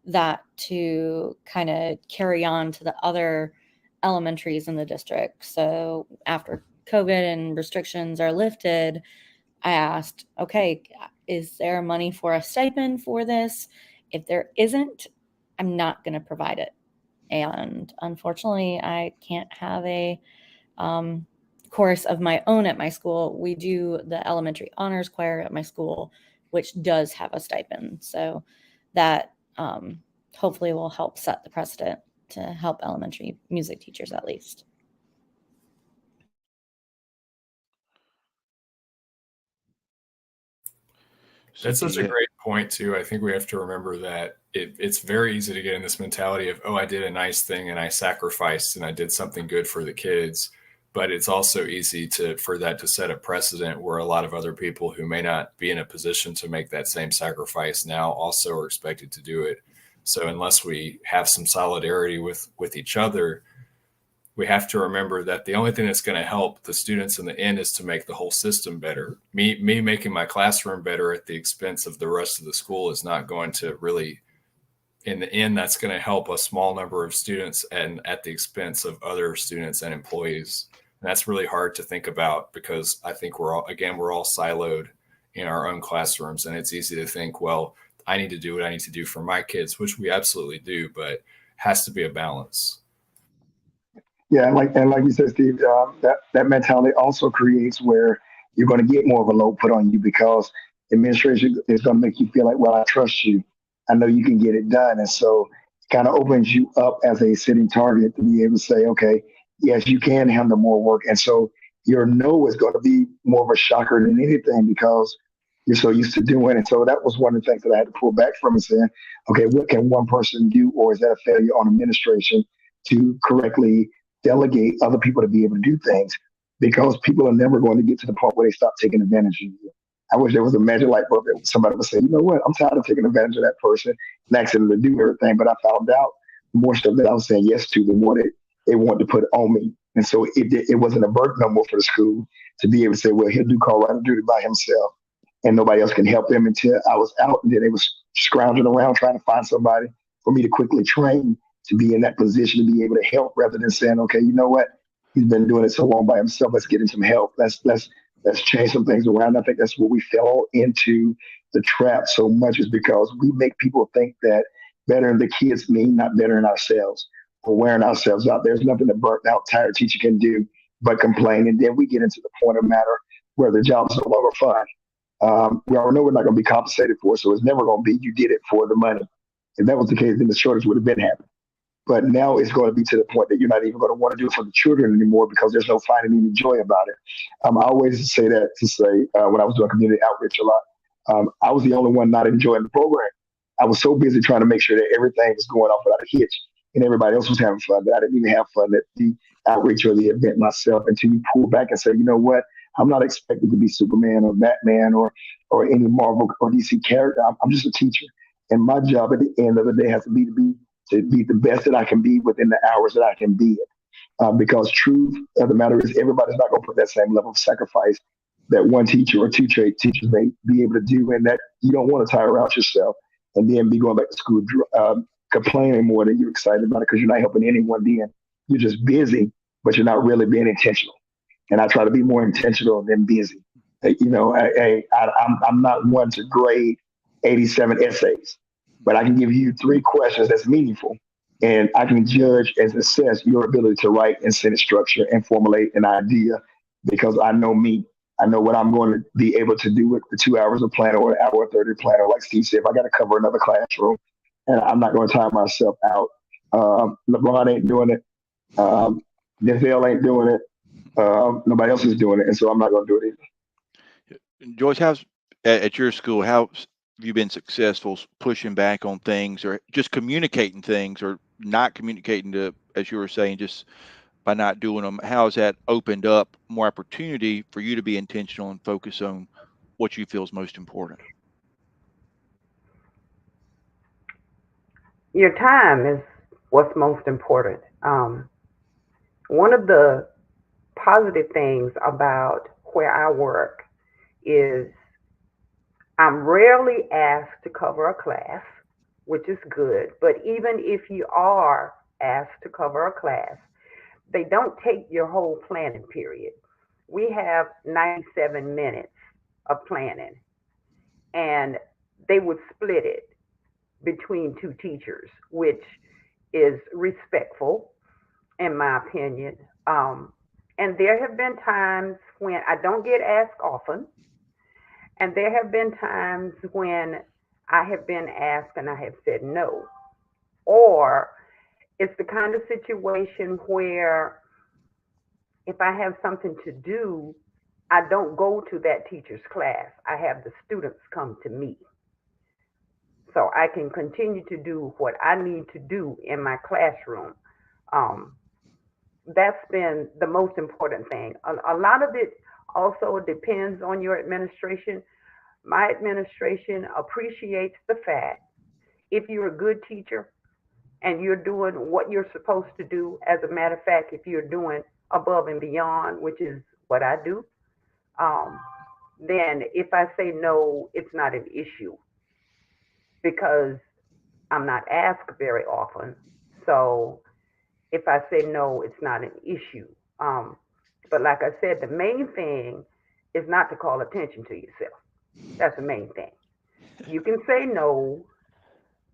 that to kind of carry on to the other elementaries in the district. So after COVID and restrictions are lifted, I asked, okay, is there money for a stipend for this? If there isn't, I'm not going to provide it. And unfortunately, I can't have a chorus of my own at my school. We do the elementary honors choir at my school, which does have a stipend. So that hopefully will help set the precedent to help elementary music teachers at least. That's such a great point, too. I think we have to remember that it's very easy to get in this mentality of, I did a nice thing and I sacrificed and I did something good for the kids. But it's also easy for that to set a precedent where a lot of other people who may not be in a position to make that same sacrifice now also are expected to do it. So unless we have some solidarity with each other, we have to remember that the only thing that's going to help the students in the end is to make the whole system better. Me making my classroom better at the expense of the rest of the school is not going to really, in the end, that's going to help a small number of students and at the expense of other students and employees. And that's really hard to think about, because I think we're all siloed in our own classrooms, and it's easy to think, well, I need to do what I need to do for my kids, which we absolutely do, but it has to be a balance. Yeah, and like you said, Steve, that mentality also creates where you're going to get more of a load put on you, because administration is going to make you feel like, well, I trust you, I know you can get it done, and so it kind of opens you up as a sitting target to be able to say, okay, yes, you can handle more work, and so your no is going to be more of a shocker than anything, because you're so used to doing it. So that was one of the things that I had to pull back from and saying, okay, what can one person do, or is that a failure on administration to correctly delegate other people to be able to do things, because people are never going to get to the point where they stop taking advantage of you. I wish there was a magic light bulb that somebody would say, you know what, I'm tired of taking advantage of that person and asking them to do everything. But I found out the more stuff that I was saying yes to, the more they wanted to put on me. And so it wasn't a burden no more for the school to be able to say, well, he'll do call writer duty by himself, and nobody else can help him until I was out. And then they was scrounging around trying to find somebody for me to quickly train to be in that position to be able to help, rather than saying, okay, you know what, he's been doing it so long by himself. Let's get him some help. Let's change some things around. I think that's where we fell into the trap so much, is because we make people think that bettering the kids mean not bettering ourselves or wearing ourselves out. There's nothing a burnt out, tired teacher can do but complain. And then we get into the point of matter where the job is no longer fun. We already know we're not going to be compensated for it, so it's never going to be you did it for the money. If that was the case, then the shortage would have been happening. But now it's going to be to the point that you're not even going to want to do it for the children anymore, because there's no finding any joy about it. I always say that to say, when I was doing community outreach a lot, I was the only one not enjoying the program. I was so busy trying to make sure that everything was going off without a hitch, and everybody else was having fun, that I didn't even have fun at the outreach or the event myself, until you pull back and say, you know what, I'm not expected to be Superman or Batman or any Marvel or DC character. I'm just a teacher, and my job at the end of the day has to be the best that I can be within the hours that I can be it. Because truth of the matter is, everybody's not going to put that same level of sacrifice that one teacher or two teachers may be able to do, and that you don't want to tire out yourself and then be going back to school complaining more than you're excited about it, because you're not helping anyone then. You're just busy, but you're not really being intentional. And I try to be more intentional than busy. I'm not one to grade 87 essays, but I can give you 3 questions that's meaningful, and I can judge and assess your ability to write and sentence structure and formulate an idea, because I know me. I know what I'm going to be able to do with the 2 hours of planner or an hour 30 planner. Like Steve said, if I got to cover another classroom, and I'm not going to tire myself out. LeBron ain't doing it. Denzel ain't doing it. Nobody else is doing it, and so I'm not going to do it either. Joyce, how's at your school? How have you been successful pushing back on things, or just communicating things, or not communicating to, as you were saying, just by not doing them? How has that opened up more opportunity for you to be intentional and focus on what you feel is most important? Your time is what's most important. One of the positive things about where I work is I'm rarely asked to cover a class, which is good. But even if you are asked to cover a class, they don't take your whole planning period. We have 97 minutes of planning, and they would split it between 2 teachers, which is respectful, in my opinion. And there have been times when I don't get asked often, and there have been times when I have been asked and I have said no. Or it's the kind of situation where if I have something to do, I don't go to that teacher's class. I have the students come to me, so I can continue to do what I need to do in my classroom. That's been the most important thing. A lot of it also depends on your administration. My administration appreciates the fact, if you're a good teacher, and you're doing what you're supposed to do. As a matter of fact, if you're doing above and beyond, which is what I do, um, then if I say no, it's not an issue because I'm not asked very often. So if I say no, it's not an issue. Um, but like I said, the main thing is not to call attention to yourself. That's the main thing. You can say no,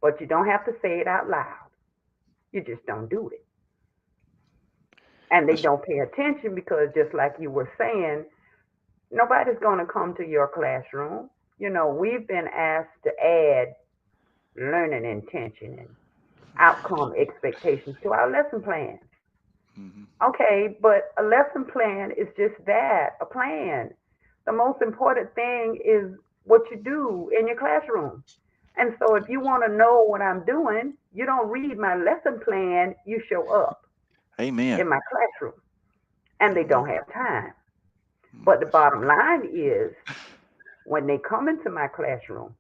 but you don't have to say it out loud. You just don't do it. And they That's don't pay attention because, just like you were saying, nobody's going to come to your classroom. You know, we've been asked to add learning intention and outcome expectations to our lesson plans. hmm Okay, but a lesson plan is just that, a plan. The most important thing is what you do in your classroom. And so if you want to know what I'm doing, you don't read my lesson plan, you show up Amen. in my classroom. And they Amen. don't have time. Mm, But the that's- bottom line is when they come into my classroom,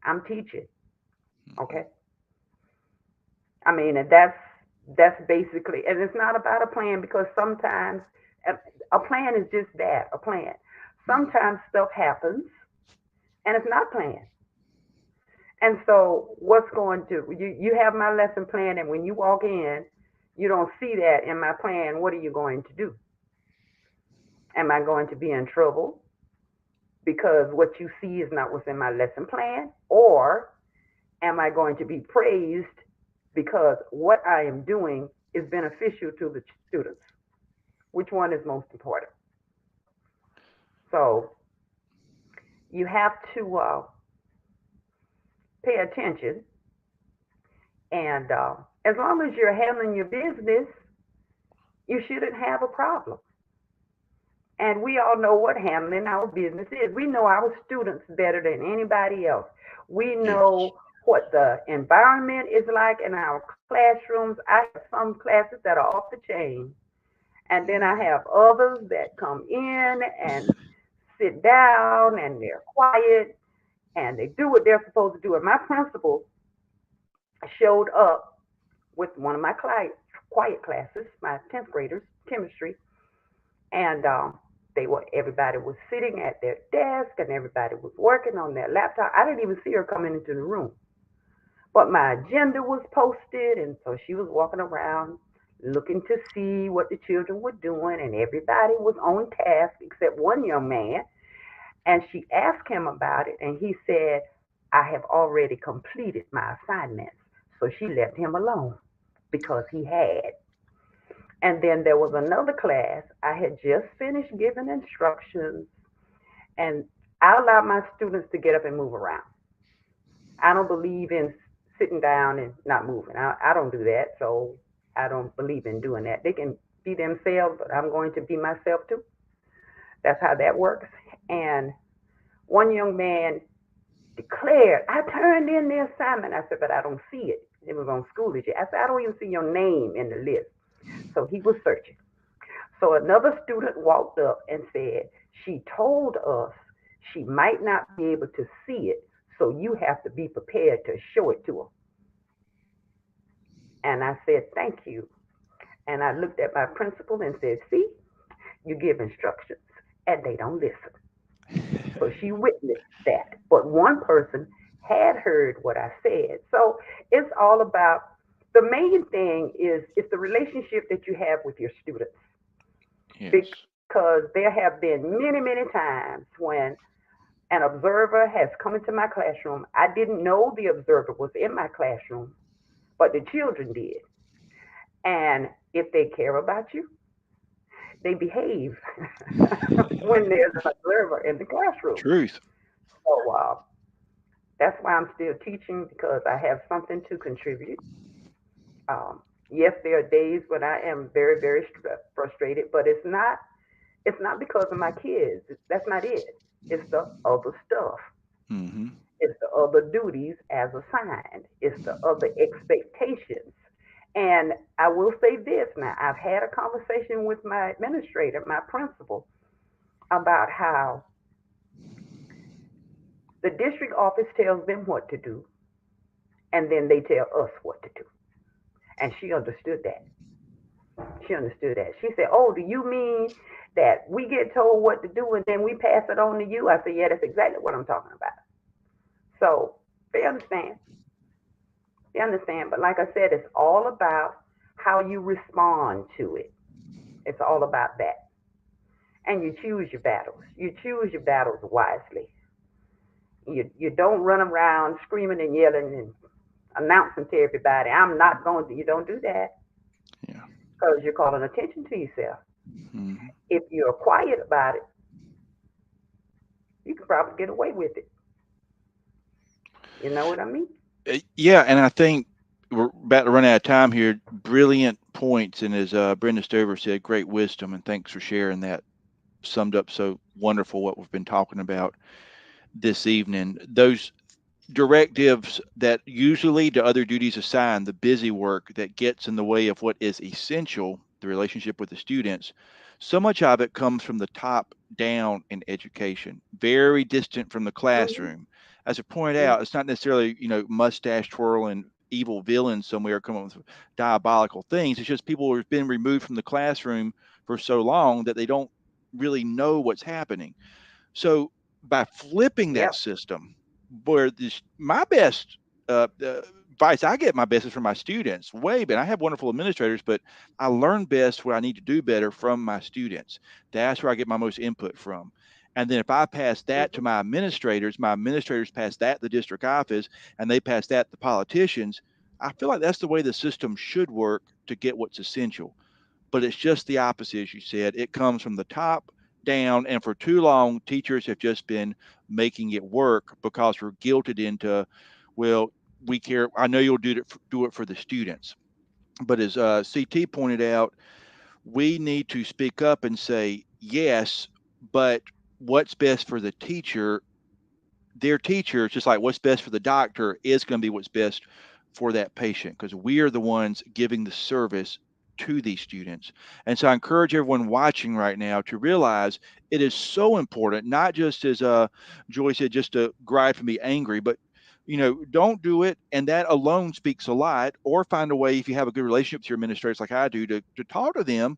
I'm teaching. mhm. Okay. I mean, and that's basically, and it's not about a plan because sometimes a a plan is just that, a plan. Mhm. Sometimes stuff happens and it's not planned. And so what's going to you have my lesson plan, and when you walk in, you don't see that in my plan. What are you going to do? Am I going to be in trouble because what you see is not what's in my lesson plan, or am I going to be praised because what I am doing is beneficial to the students? Which one is most important? So you have to pay attention, and as long as you're handling your business, you shouldn't have a problem. And we all know what handling our business is. We know our students better than anybody else. We Yes. know what the environment is like in our classrooms. I have some classes that are off the chain, and then I Mhm. have others that come in and sit down and they're quiet and they do what they're supposed to do. And my principal showed up with one of my quiet classes, my 10th graders, chemistry, and everybody was sitting at their desk and everybody was working on their laptop. I didn't even see her coming into the room, but my agenda was posted, and so she was walking around looking to see what the children were doing, and everybody was on task except one young man. And she asked him about it, and he said, I have already completed my assignments. So she left him alone because he had. And then there was another class. I had just finished giving instructions, and I allow my students to get up and move around. I don't believe in sitting down and not moving. I don't do that, so I don't believe in doing that. They can be themselves, but I'm going to be myself too. That's how that works. And one young man declared, I turned in the assignment. I said, but I don't see it. It was on Schoology. I said, I don't even see your name in the list. So he was searching. So another student walked up and said, she told us she might not be able to see it, so you have to be prepared to show it to her. And I said, thank you. And I looked at my principal and said, see, you give instructions and they don't listen. So she witnessed that. But one person had heard what I said. So it's all about the main thing is it's the relationship that you have with your students. Yes. Because there have been many, many times when an observer has come into my classroom. I didn't know the observer was in my classroom, but the children did. And if they care about you, they behave when there's an observer in the classroom. Truth. So that's why I'm still teaching because I have something to contribute. Yes, there are days when I am very, very frustrated, but it's not because of my kids. That's not it. It's the other stuff. hmm It's the other duties as assigned. It's the other expectations. And I will say this now, I've had a conversation with my administrator, my principal, about how the district office tells them what to do, and then they tell us what to do. And she understood that. She understood that. She said, "Oh, do you mean that we get told what to do and then we pass it on to you?" I said, "Yeah, that's exactly what I'm talking about." So they understand. They understand. But like I said, it's all about how you respond to it. It's all about that. And you choose your battles. You choose your battles wisely. You don't run around screaming and yelling and announcing to everybody, "I'm not going to." You don't do that Yeah. because you're calling attention to yourself. Mhm. If you're quiet about it, you can probably get away with it. You know what I mean? Yeah, and I think we're about to run out of time here. Brilliant points, and as Brenda Stover said, great wisdom, and thanks for sharing that. Summed up so wonderful what we've been talking about this evening. Those directives that usually lead to other duties assigned, the busy work that gets in the way of what is essential, the relationship with the students, so much of it comes from the top down in education, very distant from the Mm-hmm. classroom. As I pointed Mm-hmm. out, it's not necessarily, mustache twirling evil villains somewhere coming up with diabolical things. It's just people who've been removed from the classroom for so long that they don't really know what's happening. So by flipping that Yep. system, where this my best advice I get my best is from my students. Way, but I have wonderful administrators, but I learn best what I need to do better from my students. That's where I get my most input from. And then if I pass that to Mm-hmm. my administrators pass that to the district office, and they pass that to politicians. I feel like that's the way the system should work to get what's essential, but it's just the opposite, as you said. It comes from the top down, and for too long, teachers have just been making it work because we're guilted into, well, we care. I know you'll do it for the students, but as CT pointed out, we need to speak up and say yes, but what's best for the teacher, their teacher, just like what's best for the doctor is going to be what's best for that patient, because we are the ones giving the service to these students. And so I encourage everyone watching right now to realize it is so important, not just as Joy said, just to gripe and be angry, but don't do it. And that alone speaks a lot. Or find a way, if you have a good relationship with your administrators like I do, to talk to them,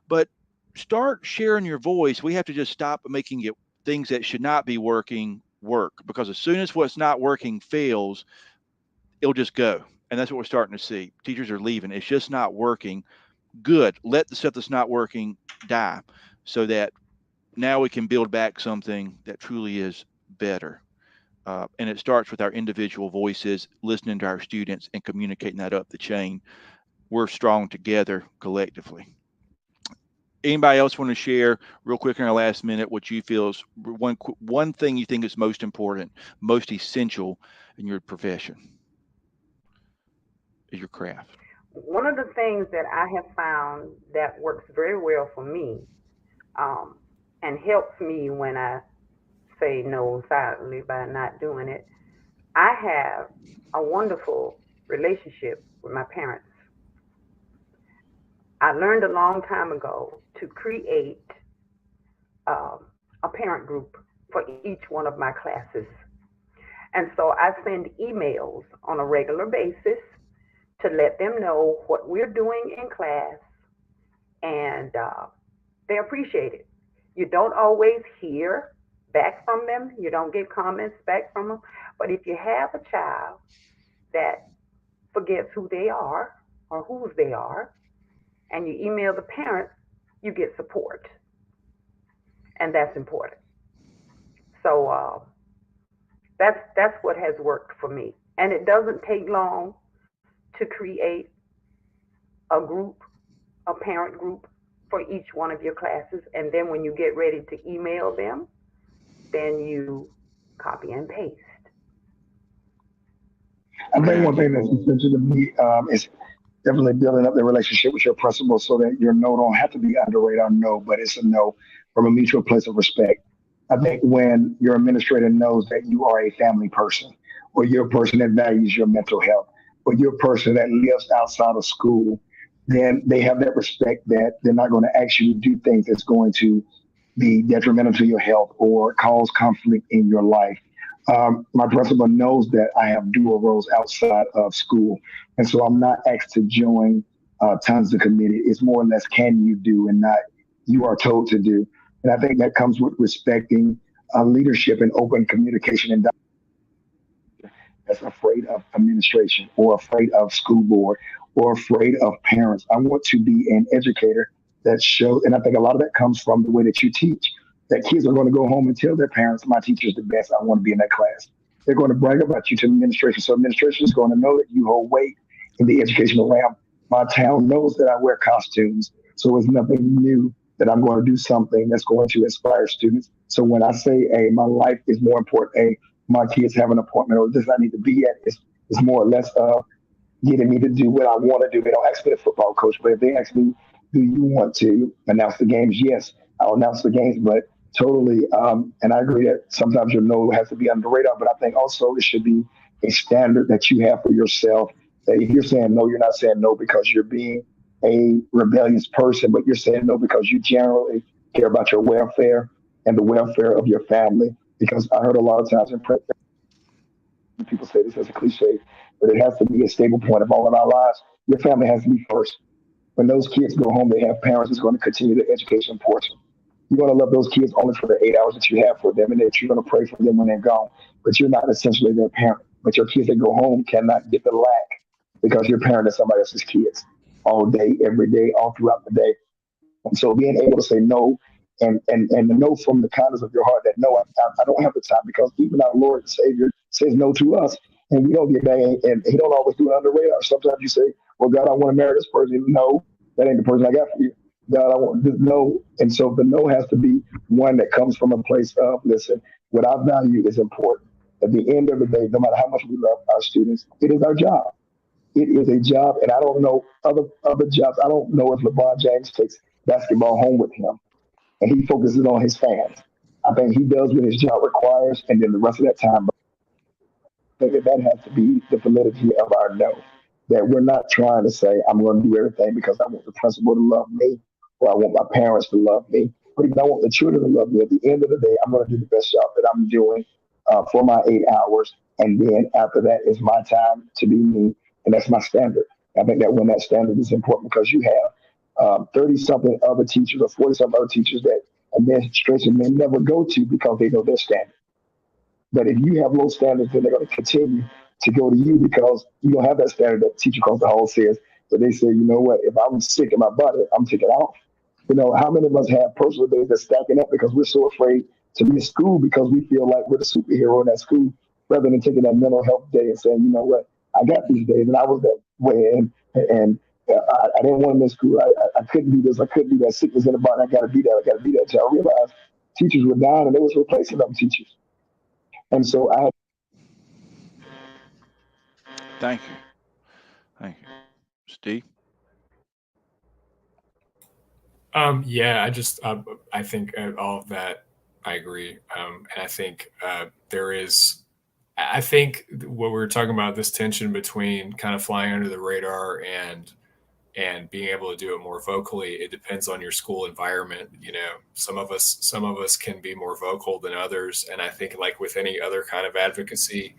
but start sharing your voice. We have to just stop making it things that should not be working work, because as soon as what's not working fails, it'll just go. And that's what we're starting to see. Teachers are leaving. It's just not working. Good. Let the stuff that's not working die, so that now we can build back something that truly is better. And it starts with our individual voices, listening to our students and communicating that up the chain. We're strong together collectively. Anybody else want to share real quick in our last minute what you feel is one thing you think is most important, most essential in your profession, is your craft? One of the things that I have found that works very well for me, um, and helps me when I say no silently by not doing it, I have a wonderful relationship with my parents. I learned a long time ago to create um, a parent group for each one of my classes. And so I send emails on a regular basis to let them know what we're doing in class, and they appreciate it. You don't always hear back from them, you don't get comments back from them, but if you have a child that forgets who they are or whose they are, and you email the parent, you get support, and that's important. So that's what has worked for me, and it doesn't take long to create a group, a parent group for each one of your classes, and then when you get ready to email them, then you copy and paste. I think Right. one thing that's essential to me is definitely building up the relationship with your principal so that your no don't have to be under radar no, but it's a no from a mutual place of respect. I think when your administrator knows that you are a family person, or you're a person that values your mental health, or you're a person that lives outside of school, then they have that respect that they're not going to ask you to do things that's going to be detrimental to your health or cause conflict in your life. My principal knows that I have dual roles outside of school. And so I'm not asked to join tons of committees. It's more or less can you do and not you are told to do. And I think that comes with respecting leadership and open communication and that's afraid of administration or afraid of school board or afraid of parents. I want to be an educator that shows, and I think a lot of that comes from the way that you teach. That kids are going to go home and tell their parents, my teacher's the best. I want to be in that class. They're going to brag about you to administration. So administration is going to know that you hold weight in the educational realm. My town knows that I wear costumes. So it's nothing new that I'm going to do something that's going to inspire students. So when I say, hey, my life is more important, hey, my kids have an appointment or this I need to be at is more or less getting me to do what I want to do. They don't ask me the football coach, but if they ask me, do you want to announce the games? Yes, I'll announce the games, but totally. And I agree that sometimes your no has to be under the radar, but I think also it should be a standard that you have for yourself. That if you're saying no, you're not saying no because you're being a rebellious person, but you're saying no because you generally care about your welfare and the welfare of your family. Because I heard a lot of times in print, people say this as a cliche, but it has to be a stable point of all of our lives. Your family has to be first. When those kids go home, they have parents that's going to continue the education portion. You're going to love those kids only for the 8 hours that you have for them, and that you're going to pray for them when they're gone. But you're not essentially their parent. But your kids that go home cannot get the lack because your parent is somebody else's kids all day, every day, all throughout the day. And so being able to say no and to know from the kindness of your heart that no, I don't have the time because even our Lord and Savior says no to us and we don't get that. And he don't always do it under the radar. Sometimes you say, well, God, I want to marry this person. No, that ain't the person I got for you. God, I want this no. And so the no has to be one that comes from a place of, listen, what I value is important. At the end of the day, no matter how much we love our students, it is our job. It is a job, and I don't know other jobs. I don't know if LeBron James takes basketball home with him and he focuses on his fans. I think he does what his job requires, and then the rest of that time, I think that has to be the validity of our no. That we're not trying to say, I'm going to do everything because I want the principal to love me or I want my parents to love me. But even I want the children to love me. At the end of the day, I'm going to do the best job that I'm doing for my 8 hours. And then after that is my time to be me. And that's my standard. I think that when that standard is important because you have 30 something other teachers or 40 something other teachers that administration may never go to because they know their standard. But if you have low standards, then they're going to continue to go to you because you don't have that standard that teacher across the hall says. So they say, you know what, if I'm sick in my body, I'm taking off. You know, how many of us have personal days that's stacking up because we're so afraid to be in school because we feel like we're the superhero in that school rather than taking that mental health day and saying, you know what, I got these days and I was that way and I didn't want to miss school. I couldn't do this. I couldn't do that. Sickness in the body. I got to be that. I got to be that. So I realized teachers were dying and they was replacing them teachers. And so I. Thank you. Thank you. Steve? Yeah, I think all of that, I agree. And I think I think what we were talking about, this tension between kind of flying under the radar and being able to do it more vocally, it depends on your school environment. You know, some of us can be more vocal than others. And I think like with any other kind of advocacy,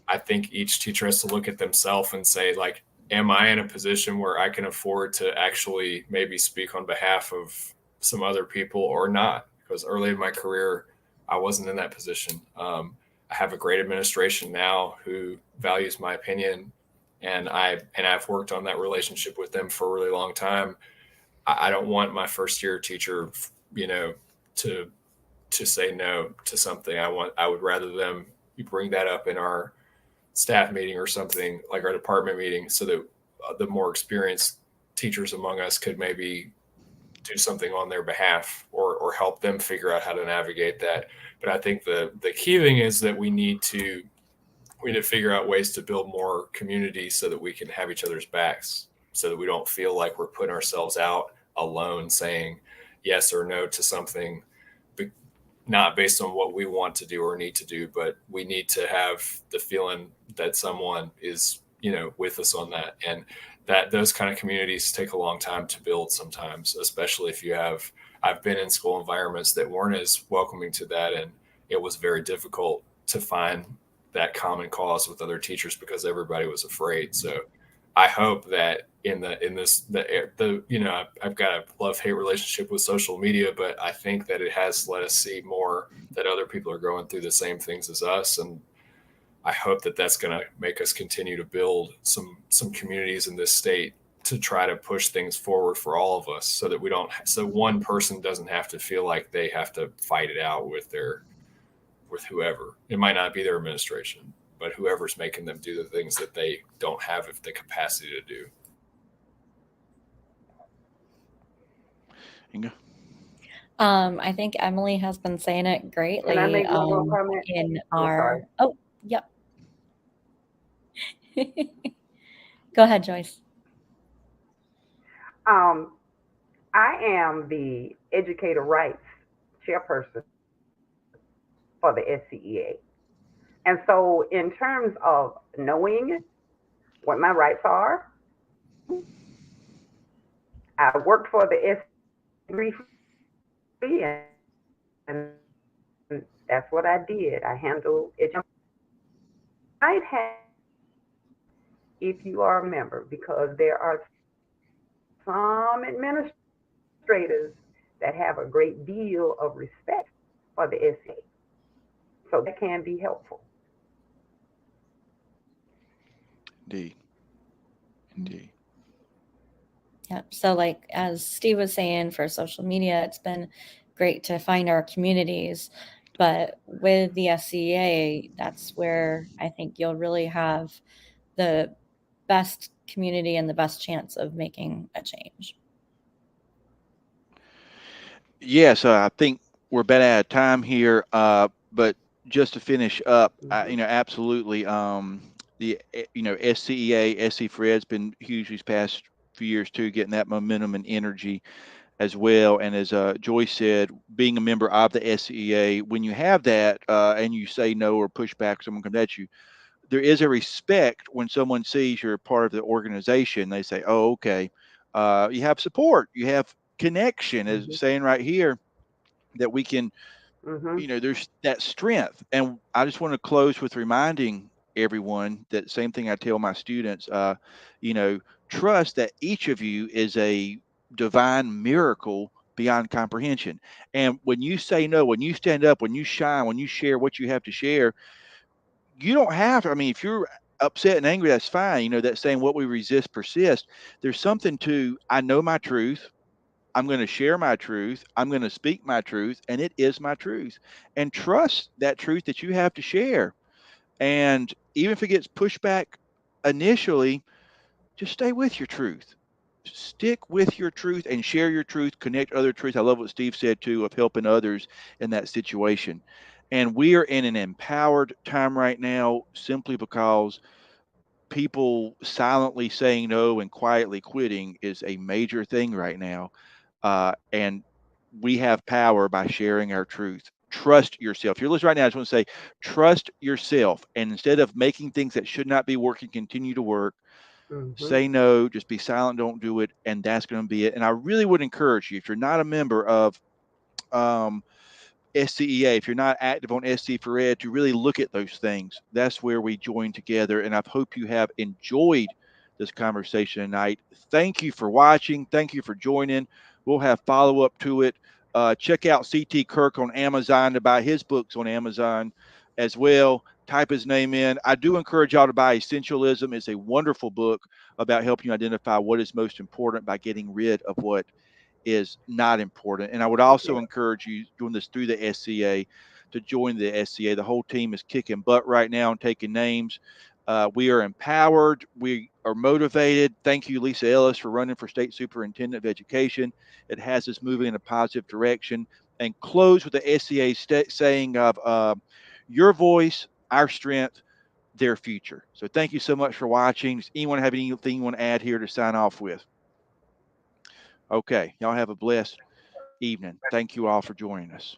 I think each teacher has to look at themselves and say, like, am I in a position where I can afford to actually maybe speak on behalf of some other people or not? Because early in my career, I wasn't in that position. I have a great administration now who values my opinion, and I've worked on that relationship with them for a really long time. I don't want my first year teacher, you know, to say no to something. I would rather them bring that up in our staff meeting or something, like our department meeting, so that the more experienced teachers among us could maybe do something on their behalf or help them figure out how to navigate that. But I think the key thing is that we need to figure out ways to build more community so that we can have each other's backs, so that we don't feel like we're putting ourselves out alone saying yes or no to something, not based on what we want to do or need to do, but we need to have the feeling that someone is, you know, with us on that. And that those kind of communities take a long time to build sometimes, especially if I've been in school environments that weren't as welcoming to that. And it was very difficult to find that common cause with other teachers because everybody was afraid. So I hope that I've got a love-hate relationship with social media, but I think that it has let us see more that other people are going through the same things as us, and I hope that that's going to make us continue to build some communities in this state to try to push things forward for all of us, so that so one person doesn't have to feel like they have to fight it out with whoever. It might not be their administration, but whoever's making them do the things that they don't have the capacity to do. Inga? I think Emily has been saying it Can I greatly make one more comment? in I'm sorry. our. Oh, yep. Go ahead, Joyce. I am the educator rights chairperson for the SCEA. And so, in terms of knowing what my rights are, I worked for the SCEA, and that's what I did. I handled it. Might have, if you are a member, because there are some administrators that have a great deal of respect for the SCEA. So that can be helpful. Indeed. Yeah. So, like as Steve was saying, for social media, it's been great to find our communities. But with the SCEA, that's where I think you'll really have the best community and the best chance of making a change. Yes, I think we're about out of time here. But just to finish up, absolutely. SCEA, SC for Ed's been huge these past few years too, getting that momentum and energy as well. And as Joyce said, being a member of the SCEA, when you have that and you say no or push back, someone comes at you, there is a respect when someone sees you're part of the organization. They say, oh, okay. You have support, you have connection, as saying right here, that we can, there's that strength. And I just want to close with reminding everyone that same thing I tell my students, trust that each of you is a divine miracle beyond comprehension. And when you say no, when you stand up, when you shine, when you share what you have to share, you don't have to. I mean, if you're upset and angry, that's fine. That saying, what we resist persists. There's something to, I know my truth. I'm going to share my truth. I'm going to speak my truth, and it is my truth. And trust that truth that you have to share. And even if it gets pushed back initially, just stay with your truth. Stick with your truth and share your truth, connect other truths. I love what Steve said too, of helping others in that situation. And we are in an empowered time right now simply because people silently saying no and quietly quitting is a major thing right now. And we have power by sharing our truth. Trust yourself. If you're listening right now, I just want to say, trust yourself. And instead of making things that should not be working continue to work, say no, just be silent, don't do it. And that's going to be it. And I really would encourage you, if you're not a member of SCEA, if you're not active on SC for Ed, to really look at those things. That's where we join together. And I hope you have enjoyed this conversation tonight. Thank you for watching. Thank you for joining. We'll have follow up to it. Check out CT Kirk on Amazon to buy his books on Amazon as well. Type his name in. I do encourage y'all to buy Essentialism. It's a wonderful book about helping you identify what is most important by getting rid of what is not important. And I would also encourage you doing this through the SCA to join the SCA. The whole team is kicking butt right now and taking names. We are empowered. We are motivated. Thank you, Lisa Ellis, for running for State Superintendent of Education. It has us moving in a positive direction. And close with the SCA saying of your voice, our strength, their future. So thank you so much for watching. Does anyone have anything you want to add here to sign off with? Okay. Y'all have a blessed evening. Thank you all for joining us.